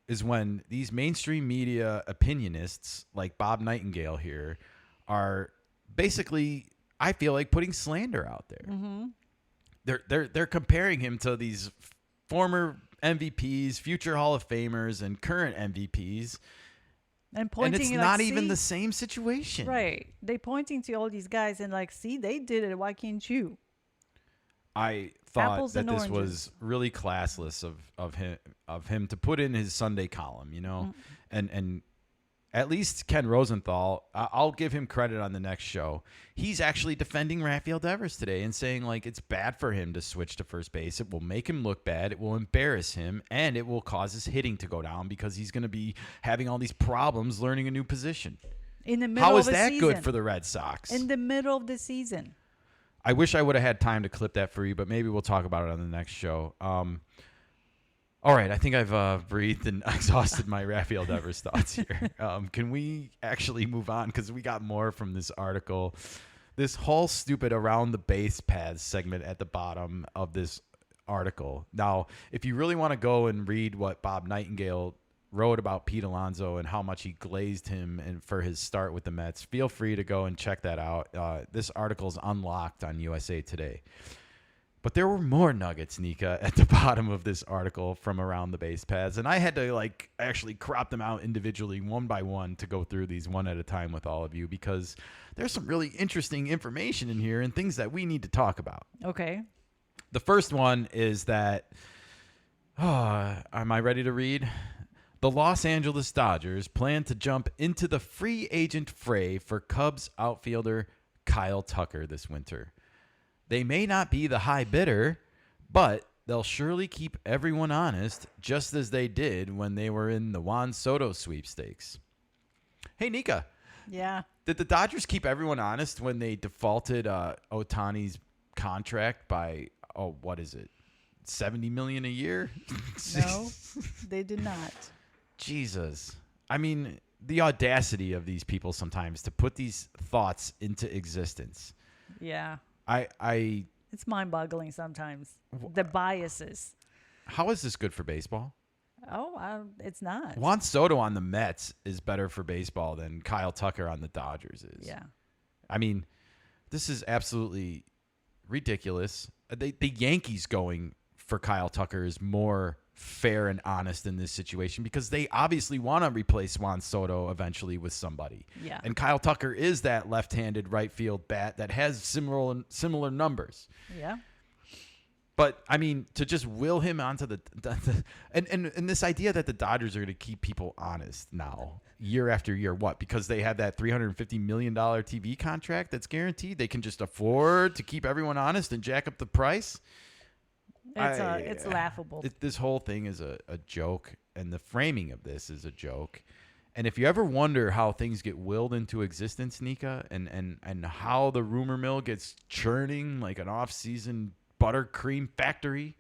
[SPEAKER 1] is when these mainstream media opinionists like Bob Nightingale here are basically, I feel like, putting slander out there. Mm-hmm. They're comparing him to these former MVPs, future Hall of Famers, and current MVPs.
[SPEAKER 2] And pointing,
[SPEAKER 1] it's
[SPEAKER 2] like,
[SPEAKER 1] not even
[SPEAKER 2] see?
[SPEAKER 1] the same situation.
[SPEAKER 2] Right. They pointing to all these guys and like, see, they did it. Why can't you?
[SPEAKER 1] I thought
[SPEAKER 2] Apples
[SPEAKER 1] that
[SPEAKER 2] and
[SPEAKER 1] this
[SPEAKER 2] oranges.
[SPEAKER 1] was really classless of him to put in his Sunday column, and at least Ken Rosenthal, I'll give him credit on the next show. He's actually defending Rafael Devers today and saying, like, it's bad for him to switch to first base. It will make him look bad. It will embarrass him, and it will cause his hitting to go down because he's going to be having all these problems learning a new position.
[SPEAKER 2] In the middle
[SPEAKER 1] How
[SPEAKER 2] of
[SPEAKER 1] is that
[SPEAKER 2] season.
[SPEAKER 1] good for the Red Sox?
[SPEAKER 2] In the middle of the season.
[SPEAKER 1] I wish I would have had time to clip that for you, but maybe we'll talk about it on the next show. All right, I think I've breathed and exhausted my Rafael Devers thoughts here. Can we actually move on? Because we got more from this article. This whole stupid around the base paths segment at the bottom of this article. Now, if you really want to go and read what Bob Nightingale wrote about Pete Alonso and how much he glazed him and for his start with the Mets, feel free to go and check that out. This article is unlocked on USA Today. But there were more nuggets, Nika, at the bottom of this article from around the base paths. And I had to actually crop them out individually one by one to go through these one at a time with all of you because there's some really interesting information in here and things that we need to talk about.
[SPEAKER 2] Okay.
[SPEAKER 1] The first one is that, am I ready to read? The Los Angeles Dodgers plan to jump into the free agent fray for Cubs outfielder Kyle Tucker this winter. They may not be the high bidder, but they'll surely keep everyone honest, just as they did when they were in the Juan Soto sweepstakes. Hey, Nika.
[SPEAKER 2] Yeah.
[SPEAKER 1] Did the Dodgers keep everyone honest when they defaulted Ohtani's contract by, what is it, $70 million a year?
[SPEAKER 2] No, they did not.
[SPEAKER 1] Jesus. I mean, the audacity of these people sometimes to put these thoughts into existence.
[SPEAKER 2] Yeah. It's mind-boggling sometimes. The biases.
[SPEAKER 1] How is this good for baseball?
[SPEAKER 2] It's not.
[SPEAKER 1] Juan Soto on the Mets is better for baseball than Kyle Tucker on the Dodgers is.
[SPEAKER 2] Yeah.
[SPEAKER 1] I mean, this is absolutely ridiculous. The Yankees going for Kyle Tucker is more fair and honest in this situation because they obviously want to replace Juan Soto eventually with somebody.
[SPEAKER 2] Yeah.
[SPEAKER 1] And Kyle Tucker is that left-handed right field bat that has similar numbers.
[SPEAKER 2] Yeah.
[SPEAKER 1] But I mean, to just will him onto and this idea that the Dodgers are going to keep people honest now year after year, what? Because they have that $350 million TV contract that's guaranteed, they can just afford to keep everyone honest and jack up the price.
[SPEAKER 2] It's laughable.
[SPEAKER 1] This whole thing is a joke, and the framing of this is a joke. And if you ever wonder how things get willed into existence, Nika, and how the rumor mill gets churning like an off-season buttercream factory,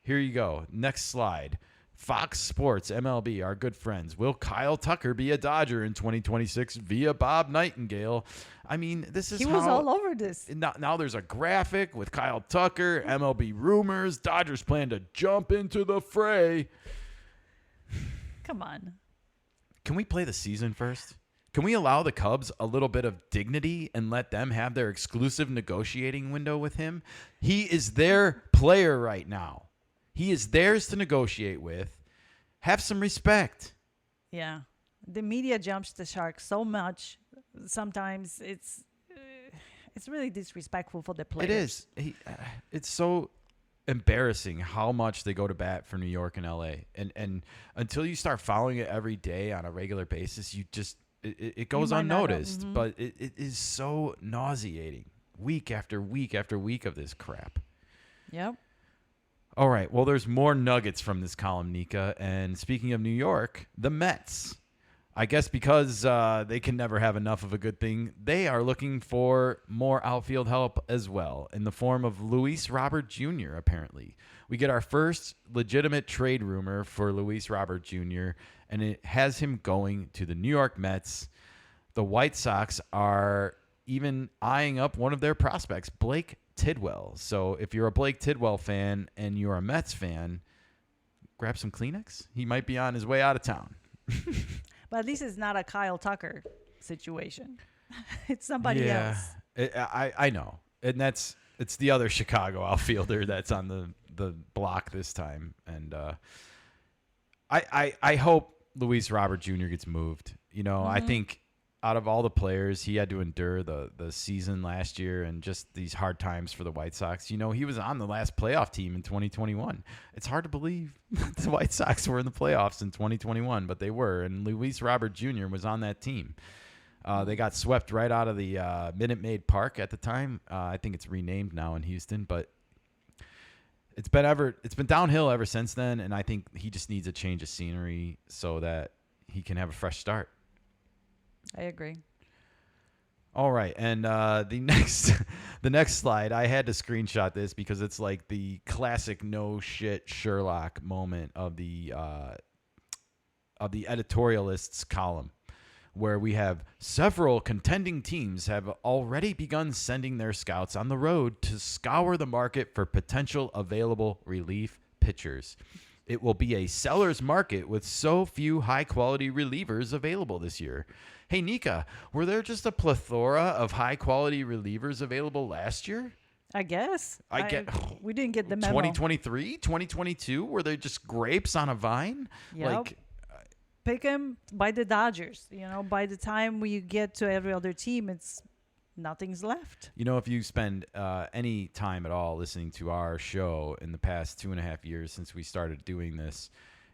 [SPEAKER 1] here you go. Next slide. Fox Sports, MLB, our good friends. Will Kyle Tucker be a Dodger in 2026 via Bob Nightingale? I mean,
[SPEAKER 2] He was all over this.
[SPEAKER 1] Now there's a graphic with Kyle Tucker, MLB rumors, Dodgers plan to jump into the fray.
[SPEAKER 2] Come on.
[SPEAKER 1] Can we play the season first? Can we allow the Cubs a little bit of dignity and let them have their exclusive negotiating window with him? He is their player right now. He is theirs to negotiate with. Have some respect.
[SPEAKER 2] Yeah. The media jumps the shark so much. Sometimes it's really disrespectful for the players.
[SPEAKER 1] It is. It's so embarrassing how much they go to bat for New York and LA. And until you start following it every day on a regular basis, you just it goes unnoticed. But it is so nauseating week after week after week of this crap.
[SPEAKER 2] Yep.
[SPEAKER 1] All right. Well, there's more nuggets from this column, Nika. And speaking of New York, the Mets. I guess because they can never have enough of a good thing, they are looking for more outfield help as well in the form of Luis Robert Jr., apparently. We get our first legitimate trade rumor for Luis Robert Jr., and it has him going to the New York Mets. The White Sox are even eyeing up one of their prospects, Blake Tidwell. So if you're a Blake Tidwell fan and you're a Mets fan, grab some Kleenex. He might be on his way out of town.
[SPEAKER 2] But at least it's not a Kyle Tucker situation. It's somebody else.
[SPEAKER 1] I know. And it's the other Chicago outfielder that's on the block this time. And I hope Luis Robert Jr. gets moved. You know, I think out of all the players, he had to endure the season last year and just these hard times for the White Sox. You know, he was on the last playoff team in 2021. It's hard to believe the White Sox were in the playoffs in 2021, but they were. And Luis Robert Jr. was on that team. They got swept right out of the Minute Maid Park at the time. I think it's renamed now in Houston, but it's been downhill ever since then. And I think he just needs a change of scenery so that he can have a fresh start.
[SPEAKER 2] I agree.
[SPEAKER 1] All right, and the next slide, I had to screenshot this because it's like the classic no shit Sherlock moment of the editorialists column, where we have several contending teams have already begun sending their scouts on the road to scour the market for potential available relief pitchers. It will be a seller's market with so few high-quality relievers available this year. Hey, Nika, were there just a plethora of high-quality relievers available last year?
[SPEAKER 2] I guess. We didn't get the memo.
[SPEAKER 1] 2023, 2022, were they just grapes on a vine?
[SPEAKER 2] Yep.
[SPEAKER 1] Like,
[SPEAKER 2] pick him by the Dodgers. You know, by the time we get to every other team, nothing's left.
[SPEAKER 1] you know, if you spend any time at all listening to our show in the past 2.5 years since we started doing this,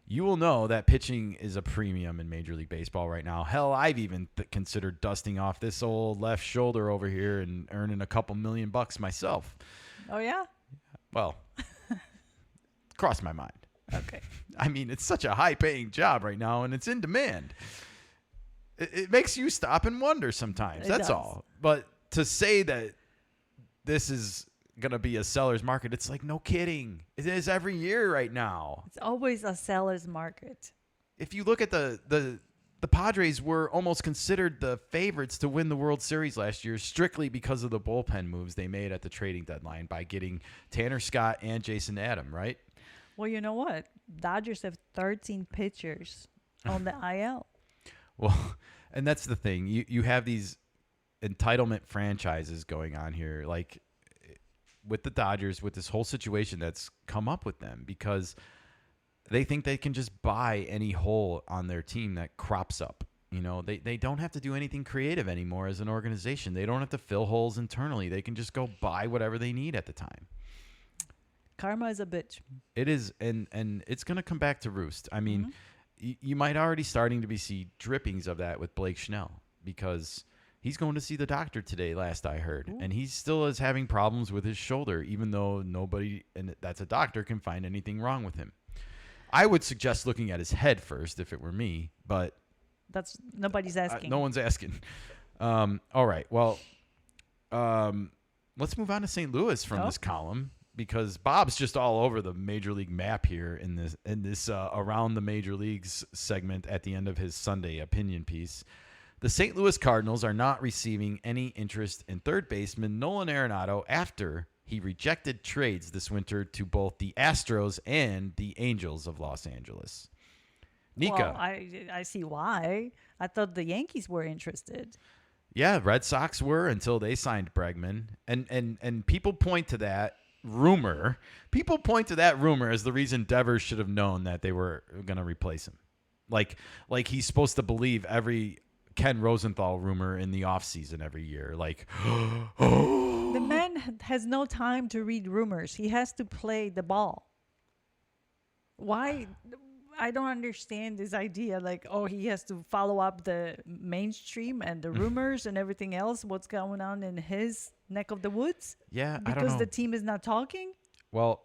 [SPEAKER 1] you will know that pitching is a premium in Major League Baseball right now. Hell, I've even considered dusting off this old left shoulder over here and earning a couple $1 million myself.
[SPEAKER 2] Oh, yeah?
[SPEAKER 1] Well, crossed my mind.
[SPEAKER 2] Okay.
[SPEAKER 1] I mean, it's such a high-paying job right now, and it's in demand. It makes you stop and wonder sometimes. That's all. But to say that this is going to be a seller's market, it's like, no kidding. It is every year right now.
[SPEAKER 2] It's always a seller's market.
[SPEAKER 1] If you look at the Padres were almost considered the favorites to win the World Series last year strictly because of the bullpen moves they made at the trading deadline by getting Tanner Scott and Jason Adam, right?
[SPEAKER 2] Well, you know what? Dodgers have 13 pitchers on the IL.
[SPEAKER 1] Well, and that's the thing. You have these entitlement franchises going on here, like with the Dodgers, with this whole situation that's come up with them, because they think they can just buy any hole on their team that crops up. You know, they don't have to do anything creative anymore as an organization. They don't have to fill holes internally. They can just go buy whatever they need at the time.
[SPEAKER 2] Karma is a bitch.
[SPEAKER 1] It is, and it's going to come back to roost. I mean, you might already starting to see drippings of that with Blake Schnell, because he's going to see the doctor today, last I heard. And he still is having problems with his shoulder, even though nobody, and that's a doctor, can find anything wrong with him. I would suggest looking at his head first if it were me, but
[SPEAKER 2] that's nobody's asking.
[SPEAKER 1] No one's asking. All right. Well, let's move on to St. Louis from this column, because Bob's just all over the Major League map here in this Around the Major Leagues segment at the end of his Sunday opinion piece. The St. Louis Cardinals are not receiving any interest in third baseman Nolan Arenado after he rejected trades this winter to both the Astros and the Angels of Los Angeles. Nika.
[SPEAKER 2] Well, I see why. I thought the Yankees were interested.
[SPEAKER 1] Yeah, Red Sox were until they signed Bregman. And people point to that rumor. People point to that rumor as the reason Devers should have known that they were going to replace him. Like he's supposed to believe every Ken Rosenthal rumor in the offseason every year. Like,
[SPEAKER 2] the man has no time to read rumors. He has to play the ball. Why? I don't understand this idea. Like, he has to follow up the mainstream and the rumors and everything else. What's going on in his neck of the woods?
[SPEAKER 1] Yeah,
[SPEAKER 2] because
[SPEAKER 1] I don't know.
[SPEAKER 2] the team is not talking.
[SPEAKER 1] Well,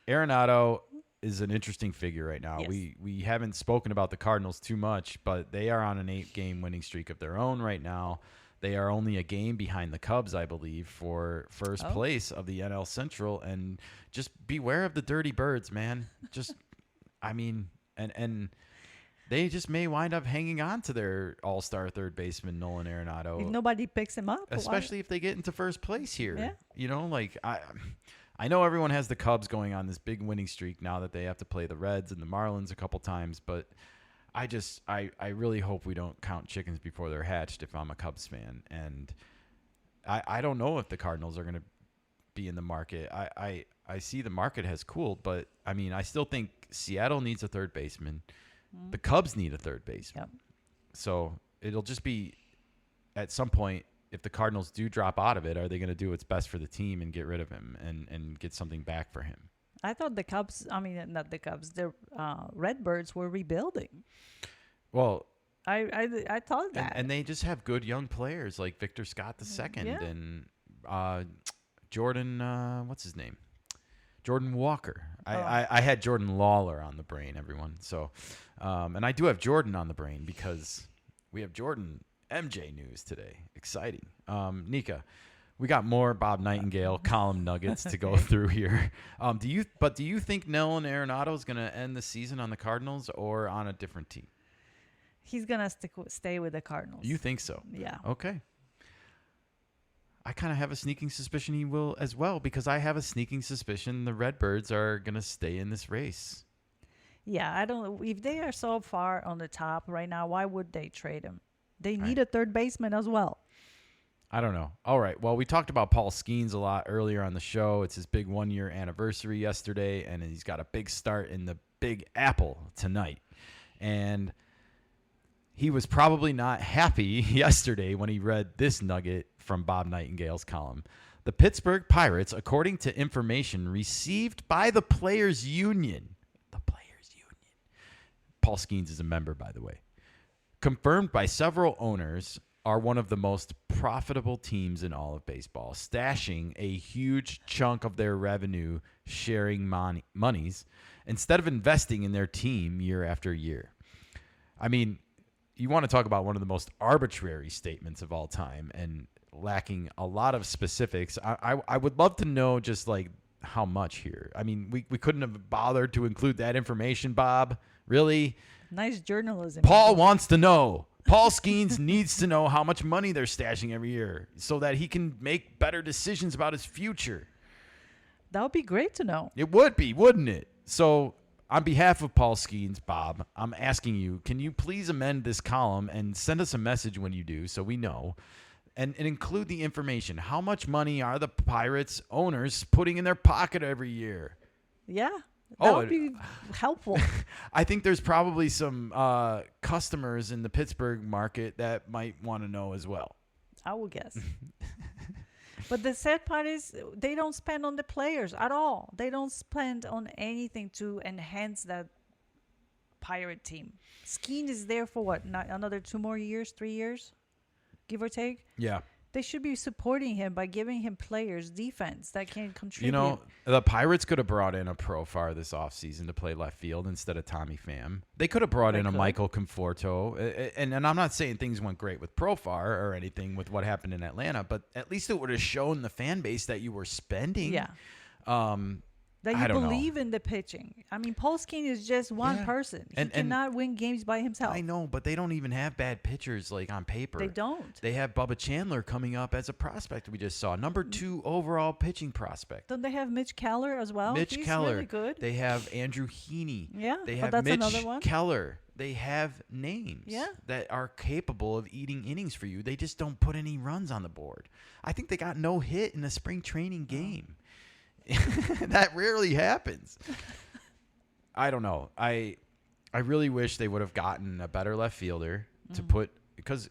[SPEAKER 1] Arenado is an interesting figure right now.
[SPEAKER 2] Yes.
[SPEAKER 1] We haven't spoken about the Cardinals too much, but they are on an 8-game winning streak of their own right now. They are only a game behind the Cubs, I believe, for first place of the NL Central. And just beware of the dirty birds, man. Just, I mean, and they just may wind up hanging on to their all-star third baseman, Nolan Arenado.
[SPEAKER 2] If nobody picks him up.
[SPEAKER 1] Especially if they get into first place here.
[SPEAKER 2] Yeah.
[SPEAKER 1] You know, like, I know everyone has the Cubs going on this big winning streak now that they have to play the Reds and the Marlins a couple times, but I really hope we don't count chickens before they're hatched if I'm a Cubs fan. And I don't know if the Cardinals are going to be in the market. I see the market has cooled, but I mean, I still think Seattle needs a third baseman. The Cubs need a third baseman.
[SPEAKER 2] Yep.
[SPEAKER 1] So it'll just be at some point, if the Cardinals do drop out of it, are they going to do what's best for the team and get rid of him and get something back for him?
[SPEAKER 2] I thought the Cubs, not the Cubs, the Redbirds were rebuilding.
[SPEAKER 1] Well,
[SPEAKER 2] I thought that.
[SPEAKER 1] and they just have good young players like Victor Scott II
[SPEAKER 2] Yeah.
[SPEAKER 1] and Jordan, what's his name? Jordan Walker. I had Jordan Lawler on the brain, everyone. So, and I do have Jordan on the brain because we have Jordan MJ news today. Exciting. Nika, we got more Bob Nightingale column nuggets to go through here. Do you think Nolan Arenado is going to end the season on the Cardinals or on a different team?
[SPEAKER 2] He's going to stay with the Cardinals.
[SPEAKER 1] You think so?
[SPEAKER 2] Yeah.
[SPEAKER 1] Okay. I kind of have a sneaking suspicion he will as well because I have a sneaking suspicion the Redbirds are going to stay in this race.
[SPEAKER 2] Yeah, I don't. If they are so far on the top right now, why would they trade him? They need a third baseman as well.
[SPEAKER 1] I don't know. All right. Well, we talked about Paul Skeens a lot earlier on the show. It's his big 1-year anniversary yesterday, and he's got a big start in the Big Apple tonight. And he was probably not happy yesterday when he read this nugget from Bob Nightingale's column. The Pittsburgh Pirates, according to information received by the Players Union, Paul Skeens is a member, by the way, confirmed by several owners, are one of the most profitable teams in all of baseball, stashing a huge chunk of their revenue sharing monies instead of investing in their team year after year. I mean, you want to talk about one of the most arbitrary statements of all time and lacking a lot of specifics. I would love to know just like how much here. I mean, we couldn't have bothered to include that information, Bob. Really?
[SPEAKER 2] Nice journalism.
[SPEAKER 1] Paul wants to know. Paul Skeens needs to know how much money they're stashing every year so that he can make better decisions about his future.
[SPEAKER 2] That would be great to know.
[SPEAKER 1] It would be, wouldn't it? So on behalf of Paul Skeens, Bob, I'm asking you, can you please amend this column and send us a message when you do so we know and include the information. How much money are the Pirates owners putting in their pocket every year?
[SPEAKER 2] Yeah. That would be helpful.
[SPEAKER 1] I think there's probably some customers in the Pittsburgh market that might want to know as well.
[SPEAKER 2] I would guess. But the sad part is they don't spend on the players at all. They don't spend on anything to enhance that Pirate team. Skeen is there for what? Not another 2 more years, 3 years, give or take?
[SPEAKER 1] Yeah.
[SPEAKER 2] They should be supporting him by giving him players, defense that can contribute.
[SPEAKER 1] You know, the Pirates could have brought in a profar this offseason to play left field instead of Tommy Pham. They could have brought in a Michael Conforto. And I'm not saying things went great with profar or anything with what happened in Atlanta, but at least it would have shown the fan base that you were spending.
[SPEAKER 2] Yeah. That you believe in the pitching. I mean, Paul Skeens is just one person. He cannot win games by himself.
[SPEAKER 1] I know, but they don't even have bad pitchers like on paper.
[SPEAKER 2] They don't.
[SPEAKER 1] They have Bubba Chandler coming up as a prospect we just saw. Number 2 overall pitching prospect.
[SPEAKER 2] Don't they have Mitch Keller as well?
[SPEAKER 1] He's
[SPEAKER 2] Keller. Really good.
[SPEAKER 1] They have Andrew Heaney.
[SPEAKER 2] Yeah,
[SPEAKER 1] They have
[SPEAKER 2] that's
[SPEAKER 1] Mitch
[SPEAKER 2] another one.
[SPEAKER 1] Keller. They have names that are capable of eating innings for you. They just don't put any runs on the board. I think they got no hit in a spring training game. That rarely happens. I don't know. I really wish they would have gotten a better left fielder to put because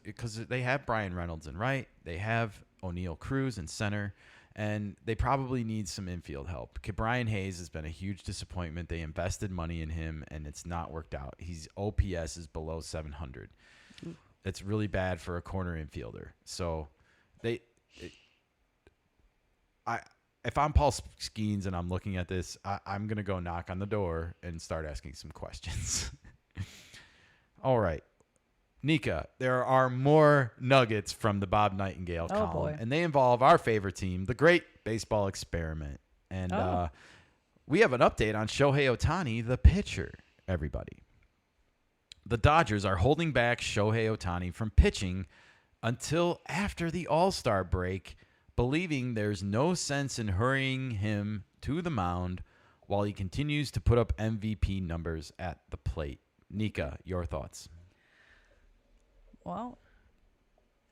[SPEAKER 1] they have Brian Reynolds in right. They have O'Neal Cruz in center, and they probably need some infield help. Brian Hayes has been a huge disappointment. They invested money in him, and it's not worked out. His OPS is below 700. It's really bad for a corner infielder. So if I'm Paul Skeens and I'm looking at this, I'm going to go knock on the door and start asking some questions. All right. Nika, there are more nuggets from the Bob Nightingale column.
[SPEAKER 2] Boy.
[SPEAKER 1] And they involve our favorite team, the Great Baseball Experiment. And we have an update on Shohei Ohtani, the pitcher, everybody. The Dodgers are holding back Shohei Ohtani from pitching until after the All-Star break, believing there's no sense in hurrying him to the mound while he continues to put up MVP numbers at the plate. Nika, your thoughts?
[SPEAKER 2] Well,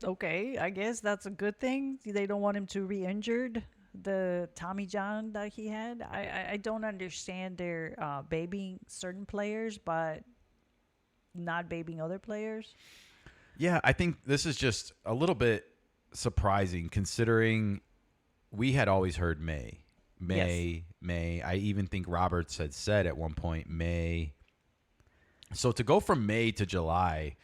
[SPEAKER 2] okay. I guess that's a good thing. They don't want him to re-injured the Tommy John that he had. I don't understand their babying certain players, but not babying other players.
[SPEAKER 1] Yeah, I think this is just a little bit surprising considering we had always heard May. May. I even think Roberts had said at one point May. So to go from May to July,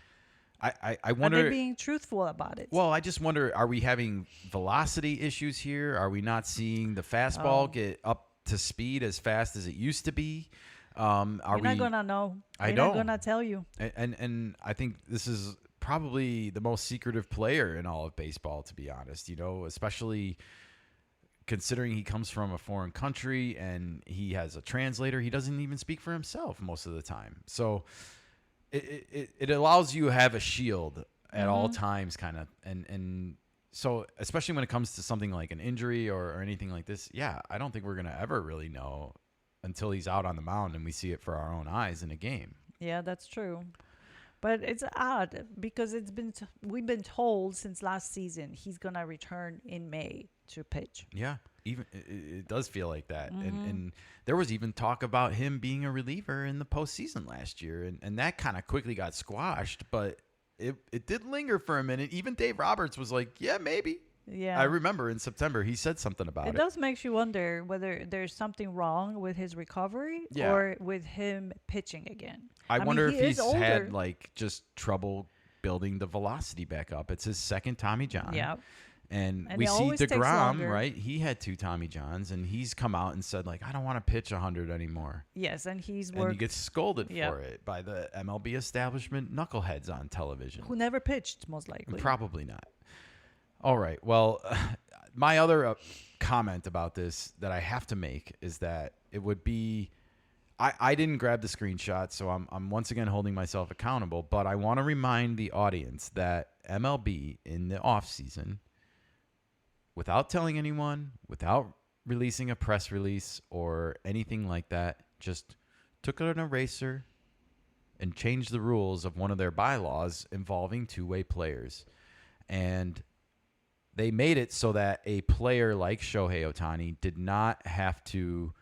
[SPEAKER 1] I wonder.
[SPEAKER 2] Are they being truthful about it?
[SPEAKER 1] Well, I just wonder, are we having velocity issues here? Are we not seeing the fastball get up to speed as fast as it used to be?
[SPEAKER 2] You're not going to know.
[SPEAKER 1] I
[SPEAKER 2] They're
[SPEAKER 1] know.
[SPEAKER 2] not going to tell you.
[SPEAKER 1] And I think this is probably the most secretive player in all of baseball, to be honest, especially considering he comes from a foreign country and he has a translator. He doesn't even speak for himself most of the time. So it allows you to have a shield at all times, kind of. And so especially when it comes to something like an injury or anything like this, I don't think we're going to ever really know until he's out on the mound and we see it for our own eyes in a game.
[SPEAKER 2] Yeah, that's true. But it's odd because we've been told since last season he's going to return in May to pitch.
[SPEAKER 1] Yeah, even it does feel like that. And there was even talk about him being a reliever in the postseason last year. And that kind of quickly got squashed, but it did linger for a minute. Even Dave Roberts was like, yeah, maybe.
[SPEAKER 2] Yeah.
[SPEAKER 1] I remember in September he said something about it.
[SPEAKER 2] It does make you wonder whether there's something wrong with his recovery or with him pitching again.
[SPEAKER 1] I wonder
[SPEAKER 2] mean,
[SPEAKER 1] if he's
[SPEAKER 2] older.
[SPEAKER 1] had just trouble building the velocity back up. It's his second Tommy John.
[SPEAKER 2] Yeah.
[SPEAKER 1] And
[SPEAKER 2] And
[SPEAKER 1] we
[SPEAKER 2] it
[SPEAKER 1] see
[SPEAKER 2] always takes
[SPEAKER 1] DeGrom,
[SPEAKER 2] longer.
[SPEAKER 1] right? He had 2 Tommy Johns, and he's come out and said, I don't want to pitch 100 anymore.
[SPEAKER 2] Yes, and he's
[SPEAKER 1] And he
[SPEAKER 2] worked.
[SPEAKER 1] gets scolded for it by the MLB establishment knuckleheads on television.
[SPEAKER 2] Who never pitched, most likely.
[SPEAKER 1] Probably not. All right. Well, my other comment about this that I have to make is that it would be I didn't grab the screenshot, so I'm once again holding myself accountable, but I want to remind the audience that MLB in the offseason, without telling anyone, without releasing a press release or anything like that, just took an eraser and changed the rules of one of their bylaws involving two-way players. And they made it so that a player like Shohei Ohtani did not have to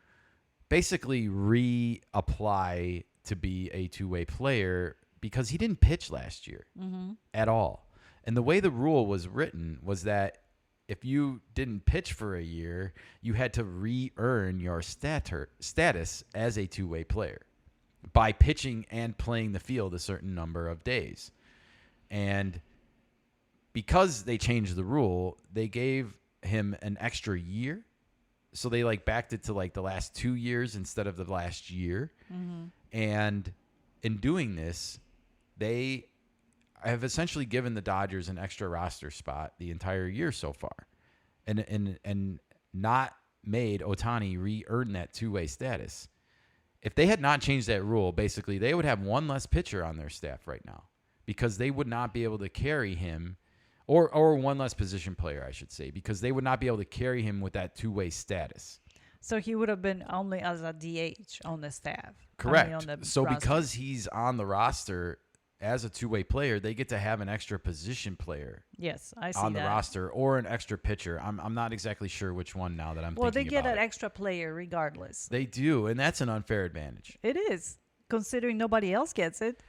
[SPEAKER 1] basically reapply to be a two-way player because he didn't pitch last year at all. And the way the rule was written was that if you didn't pitch for a year, you had to re-earn your status as a two-way player by pitching and playing the field a certain number of days. And because they changed the rule, they gave him an extra year. So they backed it to the last 2 years instead of the last year. And in doing this, they have essentially given the Dodgers an extra roster spot the entire year so far, and not made Ohtani re-earn that two-way status. If they had not changed that rule, basically they would have one less pitcher on their staff right now because they would not be able to carry him, or one less position player, I should say, because they would not be able to carry him with that two-way status.
[SPEAKER 2] So he would have been only as a DH on the staff.
[SPEAKER 1] Correct.
[SPEAKER 2] On the
[SPEAKER 1] So
[SPEAKER 2] roster.
[SPEAKER 1] because he's on the roster as a two-way player, they get to have an extra position player
[SPEAKER 2] Yes, I see
[SPEAKER 1] on the
[SPEAKER 2] that.
[SPEAKER 1] roster or an extra pitcher. I'm not exactly sure which one now that I'm
[SPEAKER 2] Well, they
[SPEAKER 1] thinking
[SPEAKER 2] get
[SPEAKER 1] about
[SPEAKER 2] an
[SPEAKER 1] it.
[SPEAKER 2] extra player regardless.
[SPEAKER 1] They do, and that's an unfair advantage.
[SPEAKER 2] It is, considering nobody else gets it.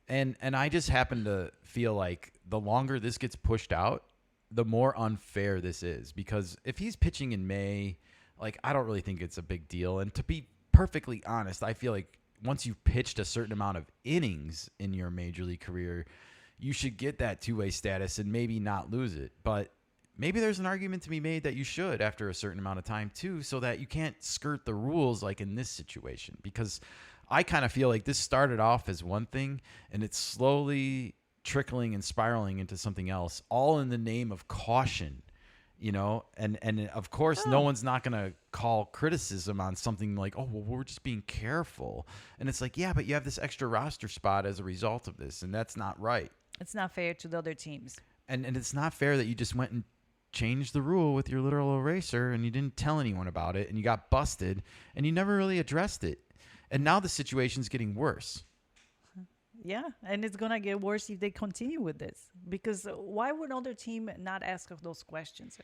[SPEAKER 1] And I just happen to feel like the longer this gets pushed out, the more unfair this is. Because if he's pitching in May, I don't really think it's a big deal. And to be perfectly honest, I feel like once you've pitched a certain amount of innings in your major league career, you should get that two-way status and maybe not lose it. But maybe there's an argument to be made that you should after a certain amount of time too, so that you can't skirt the rules like in this situation. Because I kind of feel like this started off as one thing and it's slowly trickling and spiraling into something else, all in the name of caution, and of course no one's not going to call criticism on something like, oh, well, we're just being careful. And it's yeah, but you have this extra roster spot as a result of this, and that's not right.
[SPEAKER 2] It's not fair to the other teams.
[SPEAKER 1] And it's not fair that you just went and changed the rule with your literal eraser and you didn't tell anyone about it and you got busted and you never really addressed it. And now the situation's getting worse.
[SPEAKER 2] Yeah, and it's going to get worse if they continue with this. Because why would other team not ask of those questions?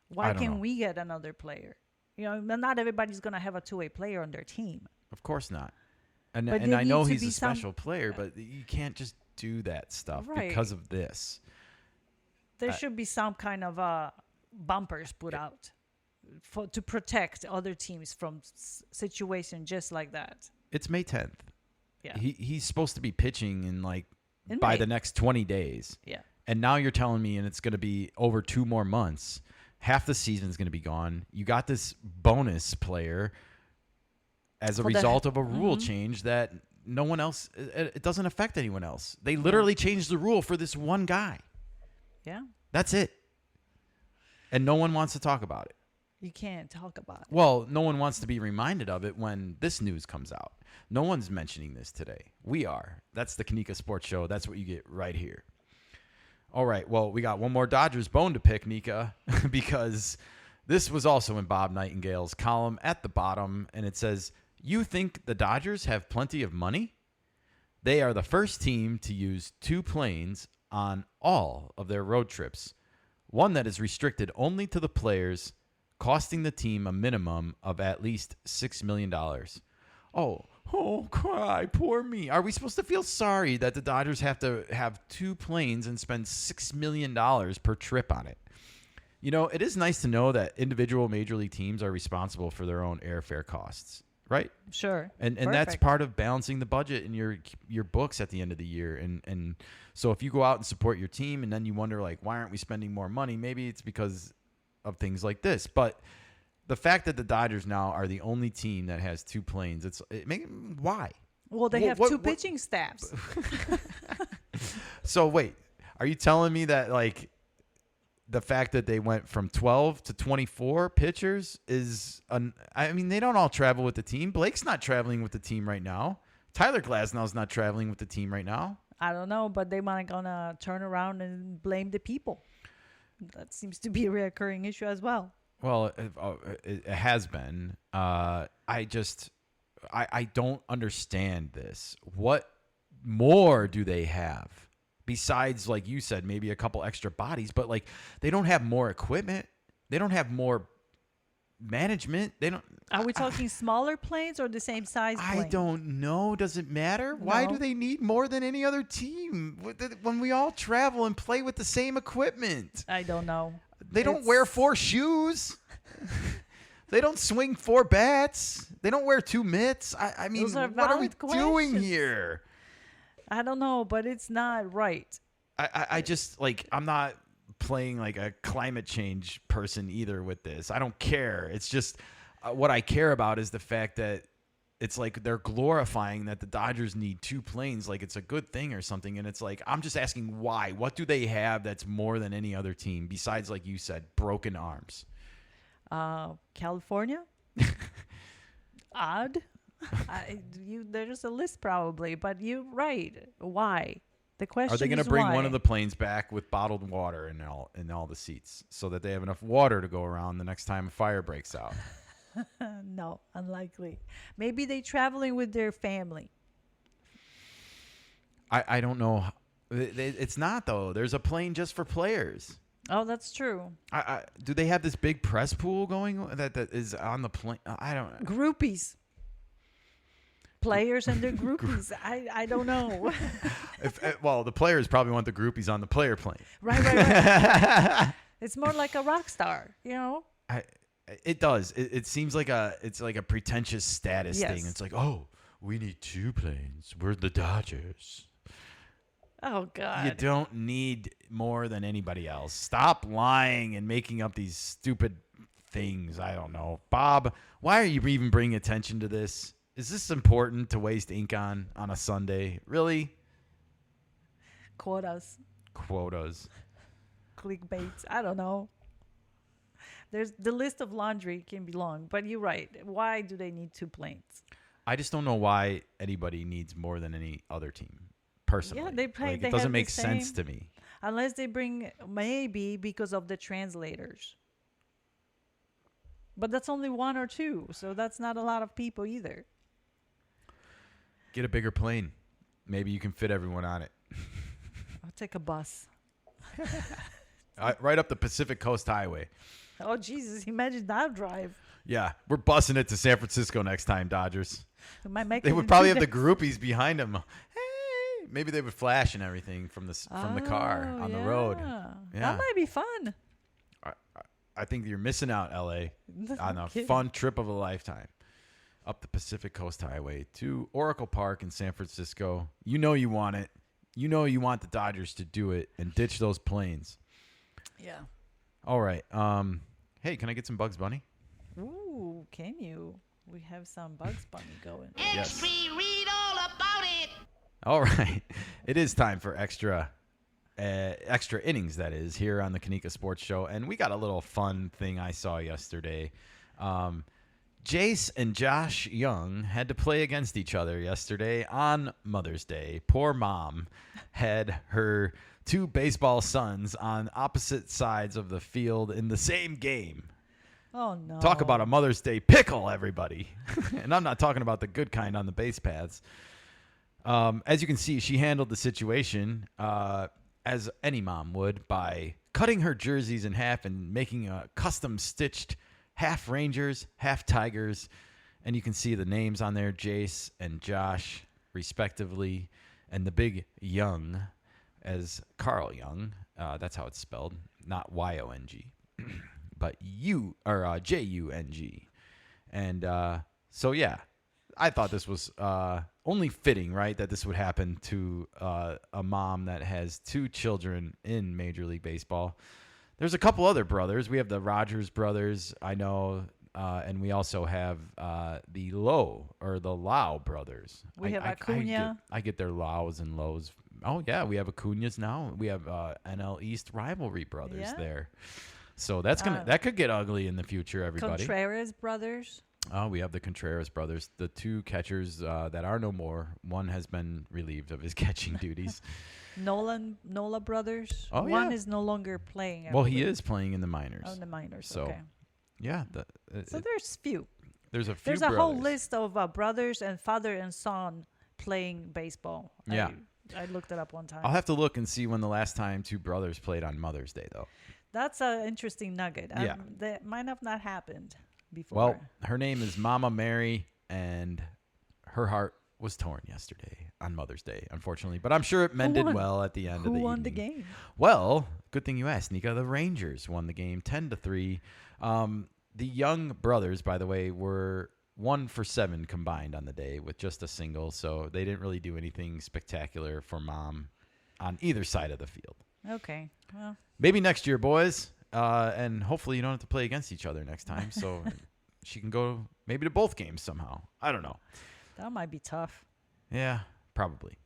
[SPEAKER 2] Why
[SPEAKER 1] I don't
[SPEAKER 2] can't
[SPEAKER 1] know.
[SPEAKER 2] we get another player? Not everybody's going to have a two-way player on their team.
[SPEAKER 1] Of course not. And
[SPEAKER 2] But
[SPEAKER 1] and
[SPEAKER 2] there
[SPEAKER 1] I know
[SPEAKER 2] needs to
[SPEAKER 1] he's
[SPEAKER 2] be
[SPEAKER 1] a
[SPEAKER 2] some-
[SPEAKER 1] special player, but you can't just do that stuff
[SPEAKER 2] Right.
[SPEAKER 1] because of this.
[SPEAKER 2] There should be some kind of bumpers put out to protect other teams from situations just like that.
[SPEAKER 1] It's May 10th.
[SPEAKER 2] Yeah.
[SPEAKER 1] He's supposed to be pitching in
[SPEAKER 2] In
[SPEAKER 1] by
[SPEAKER 2] May.
[SPEAKER 1] the next 20 days.
[SPEAKER 2] Yeah.
[SPEAKER 1] And now you're telling me, and it's going to be over 2 more months. Half the season's going to be gone. You got this bonus player as a result of a rule change that no one else, it doesn't affect anyone else. They literally changed the rule for this one guy.
[SPEAKER 2] Yeah.
[SPEAKER 1] That's it. And no one wants to talk about it.
[SPEAKER 2] You can't talk about it.
[SPEAKER 1] Well, no one wants to be reminded of it when this news comes out. No one's mentioning this today. We are. That's the Kanika Sports Show. That's what you get right here. All right. Well, we got one more Dodgers bone to pick, Nika, because this was also in Bob Nightingale's column at the bottom, and it says, "You think the Dodgers have plenty of money? They are the first team to use 2 planes on all of their road trips, one that is restricted only to the players, costing the team a minimum of at least $6 million. Oh, cry, poor me. Are we supposed to feel sorry that the Dodgers have to have 2 planes and spend $6 million per trip on it? You know, it is nice to know that individual major league teams are responsible for their own airfare costs, right?
[SPEAKER 2] Sure.
[SPEAKER 1] And that's part of balancing the budget in your books at the end of the year. And so if you go out and support your team and then you wonder, like, why aren't we spending more money? Maybe it's because of things like this. But the fact that the Dodgers now are the only team that has 2 planes, why?
[SPEAKER 2] Well, they have 2 pitching staffs.
[SPEAKER 1] So wait, are you telling me that, like, the fact that they went from 12 to 24 pitchers is I mean, they don't all travel with the team. Blake's not traveling with the team right now. Tyler Glasnow's not traveling with the team right now.
[SPEAKER 2] I don't know, but they might gonna turn around and blame the people. That seems to be a recurring issue as well.
[SPEAKER 1] Well, it has been. I don't understand this. What more do they have besides, like you said, maybe a couple extra bodies? But, like, they don't have more equipment. They don't have more management. They don't.
[SPEAKER 2] Are we talking smaller planes or the same size plane?
[SPEAKER 1] I don't know. Does it matter? Why do they need more than any other team when we all travel and play with the same equipment?
[SPEAKER 2] I don't know.
[SPEAKER 1] They don't wear 4 shoes. They don't swing 4 bats. They don't wear 2 mitts. I mean,
[SPEAKER 2] Those are
[SPEAKER 1] what are we
[SPEAKER 2] valid
[SPEAKER 1] doing
[SPEAKER 2] questions.
[SPEAKER 1] here?
[SPEAKER 2] I don't know, but it's not right.
[SPEAKER 1] I just, like, I'm not playing like a climate change person either with this. I don't care. It's just what I care about is the fact that it's like they're glorifying that the Dodgers need 2 planes like it's a good thing or something. And it's like, I'm just asking why. What do they have that's more than any other team besides, like you said, broken arms?
[SPEAKER 2] California? Odd. There's a list probably, but you're right. Why? The question
[SPEAKER 1] Are they going to
[SPEAKER 2] is
[SPEAKER 1] bring
[SPEAKER 2] why?
[SPEAKER 1] one of the planes back with bottled water in all the seats so that they have enough water to go around the next time a fire breaks out?
[SPEAKER 2] No, unlikely. Maybe they traveling with their family.
[SPEAKER 1] I don't know. It's not, though. There's a plane just for players.
[SPEAKER 2] Oh, that's true.
[SPEAKER 1] Do they have this big press pool going that is on the plane? I don't know.
[SPEAKER 2] Groupies. Players and their groupies. I don't know.
[SPEAKER 1] Well, the players probably want the groupies on the player plane.
[SPEAKER 2] Right. It's more like a rock star, you know?
[SPEAKER 1] It does. It seems like it's like a pretentious status
[SPEAKER 2] Yes.
[SPEAKER 1] thing. It's like, oh, we need 2 planes. We're the Dodgers.
[SPEAKER 2] Oh, God.
[SPEAKER 1] You don't need more than anybody else. Stop lying and making up these stupid things. I don't know. Bob, why are you even bringing attention to this? Is this important to waste ink on a Sunday? Really?
[SPEAKER 2] Quotas. Clickbaits. I don't know. There's the list of laundry can be long, but you're right. Why do they need 2 planes?
[SPEAKER 1] I just don't know why anybody needs more than any other team. Personally,
[SPEAKER 2] Yeah, they play.
[SPEAKER 1] Like,
[SPEAKER 2] they
[SPEAKER 1] it doesn't
[SPEAKER 2] have the
[SPEAKER 1] make sense
[SPEAKER 2] same-
[SPEAKER 1] to me.
[SPEAKER 2] Unless they bring, maybe because of the translators. But that's only 1 or 2, so that's not a lot of people either.
[SPEAKER 1] Get a bigger plane. Maybe you can fit everyone on it.
[SPEAKER 2] I'll take a bus.
[SPEAKER 1] Right up the Pacific Coast Highway.
[SPEAKER 2] Oh, Jesus, imagine that drive.
[SPEAKER 1] Yeah, we're busing it to San Francisco next time, Dodgers.
[SPEAKER 2] We might make
[SPEAKER 1] They
[SPEAKER 2] it
[SPEAKER 1] would
[SPEAKER 2] in
[SPEAKER 1] probably
[SPEAKER 2] 2
[SPEAKER 1] have the
[SPEAKER 2] days.
[SPEAKER 1] groupies behind them. Hey, maybe they would flash and everything from the car on the road. Yeah.
[SPEAKER 2] That might be fun.
[SPEAKER 1] I think you're missing out, LA, on a
[SPEAKER 2] kidding.
[SPEAKER 1] fun trip of a lifetime. Up the Pacific Coast Highway to Oracle Park in San Francisco. You know you want it. You know you want the Dodgers to do it and ditch those planes.
[SPEAKER 2] Yeah.
[SPEAKER 1] All right. Hey, can I get some Bugs Bunny?
[SPEAKER 2] Ooh, can you? We have some Bugs Bunny going.
[SPEAKER 1] Yes.
[SPEAKER 10] Read all about it.
[SPEAKER 1] All right. It is time for extra innings, that is, here on the Kanika Sports Show. And we got a little fun thing I saw yesterday. Jace and Josh Young had to play against each other yesterday on Mother's Day. Poor mom had her two baseball sons on opposite sides of the field in the same game.
[SPEAKER 2] Oh, no.
[SPEAKER 1] Talk about a Mother's Day pickle, everybody. And I'm not talking about the good kind on the base paths. As you can see, she handled the situation as any mom would by cutting her jerseys in half and making a custom-stitched half Rangers, half Tigers. And you can see the names on there, Jace and Josh, respectively. And the big Young as Carl Young. That's how it's spelled, not Y-O-N-G. But J-U-N-G. And so, yeah, I thought this was only fitting, right, that this would happen to a mom that has two children in Major League Baseball. There's a couple other brothers. We have the Rogers brothers, I know, and we also have the Lau brothers.
[SPEAKER 2] We have Acuna.
[SPEAKER 1] I get their Laus and Lows. Oh, yeah, we have Acuna's now. We have NL East rivalry brothers there. So that could get ugly in the future, everybody.
[SPEAKER 2] Contreras brothers.
[SPEAKER 1] Oh, we have the Contreras brothers, the two catchers that are no more. One has been relieved of his catching duties.
[SPEAKER 2] Nola brothers.
[SPEAKER 1] Oh,
[SPEAKER 2] One
[SPEAKER 1] yeah.
[SPEAKER 2] is no longer playing.
[SPEAKER 1] Well, he is playing in the minors.
[SPEAKER 2] Oh, in the minors.
[SPEAKER 1] So,
[SPEAKER 2] okay.
[SPEAKER 1] Yeah.
[SPEAKER 2] So there's few.
[SPEAKER 1] There's a few.
[SPEAKER 2] There's
[SPEAKER 1] brothers.
[SPEAKER 2] a whole list of brothers and father and son playing baseball.
[SPEAKER 1] Yeah.
[SPEAKER 2] I looked it up one time.
[SPEAKER 1] I'll have to look and see when the last time two brothers played on Mother's Day, though.
[SPEAKER 2] That's an interesting nugget.
[SPEAKER 1] Yeah.
[SPEAKER 2] That might have not happened before.
[SPEAKER 1] Well, her name is Mama Mary, and her heart was torn yesterday on Mother's Day, unfortunately. But I'm sure it mended well at the end of the evening.
[SPEAKER 2] Who won the game?
[SPEAKER 1] Well, good thing you asked, Nika. The Rangers won the game 10-3. The Young brothers, by the way, were 1 for 7 combined on the day with just a single, so they didn't really do anything spectacular for Mom on either side of the field.
[SPEAKER 2] Okay. Well,
[SPEAKER 1] maybe next year, boys, and hopefully you don't have to play against each other next time, so she can go maybe to both games somehow. I don't know.
[SPEAKER 2] that might be tough.
[SPEAKER 1] Yeah, probably.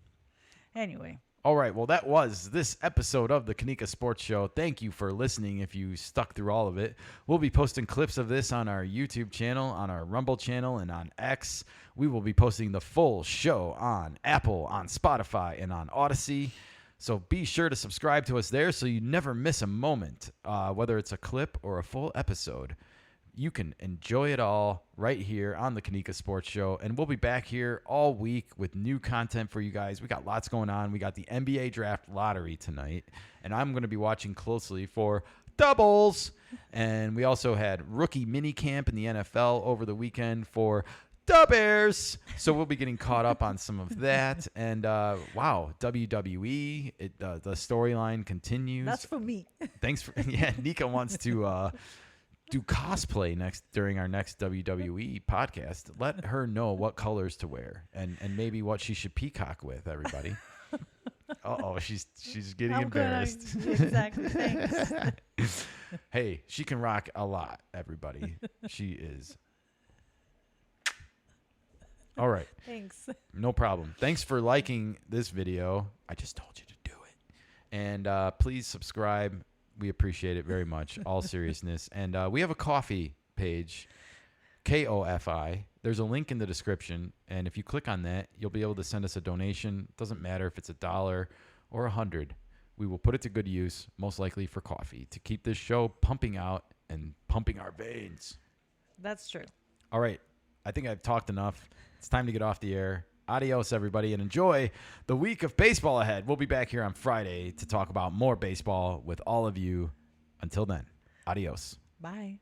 [SPEAKER 2] Anyway.
[SPEAKER 1] All right, well, that was this episode of the Kanika Sports Show. Thank you for listening if you stuck through all of it. We'll be posting clips of this on our YouTube channel, on our Rumble channel, and on X. We will be posting the full show on Apple, on Spotify, and on Odyssey. So be sure to subscribe to us there so you never miss a moment, whether it's a clip or a full episode. You can enjoy it all right here on the Kanika Sports Show. And we'll be back here all week with new content for you guys. We got lots going on. We got the NBA Draft Lottery tonight. And I'm going to be watching closely for doubles. And we also had rookie mini camp in the NFL over the weekend for the Bears. So we'll be getting caught up on some of that. And, wow, WWE, the storyline continues.
[SPEAKER 2] That's for me.
[SPEAKER 1] Thanks for, yeah, Nika wants to do cosplay during our next WWE podcast. Let her know what colors to wear and maybe what she should peacock with, everybody. Uh-oh, she's getting embarrassed.
[SPEAKER 2] Exactly. Thanks.
[SPEAKER 1] Hey, she can rock a lot, everybody. She is. All right.
[SPEAKER 2] Thanks.
[SPEAKER 1] No problem. Thanks for liking this video. I just told you to do it. And please subscribe. We appreciate it very much. All seriousness. And we have a coffee page, KOFI. There's a link in the description. And if you click on that, you'll be able to send us a donation. Doesn't matter if it's $1 or $100. We will put it to good use, most likely for coffee, to keep this show pumping out and pumping our veins.
[SPEAKER 2] That's true.
[SPEAKER 1] All right. I think I've talked enough. It's time to get off the air. Adios, everybody, and enjoy the week of baseball ahead. We'll be back here on Friday to talk about more baseball with all of you. Until then, adios.
[SPEAKER 2] Bye.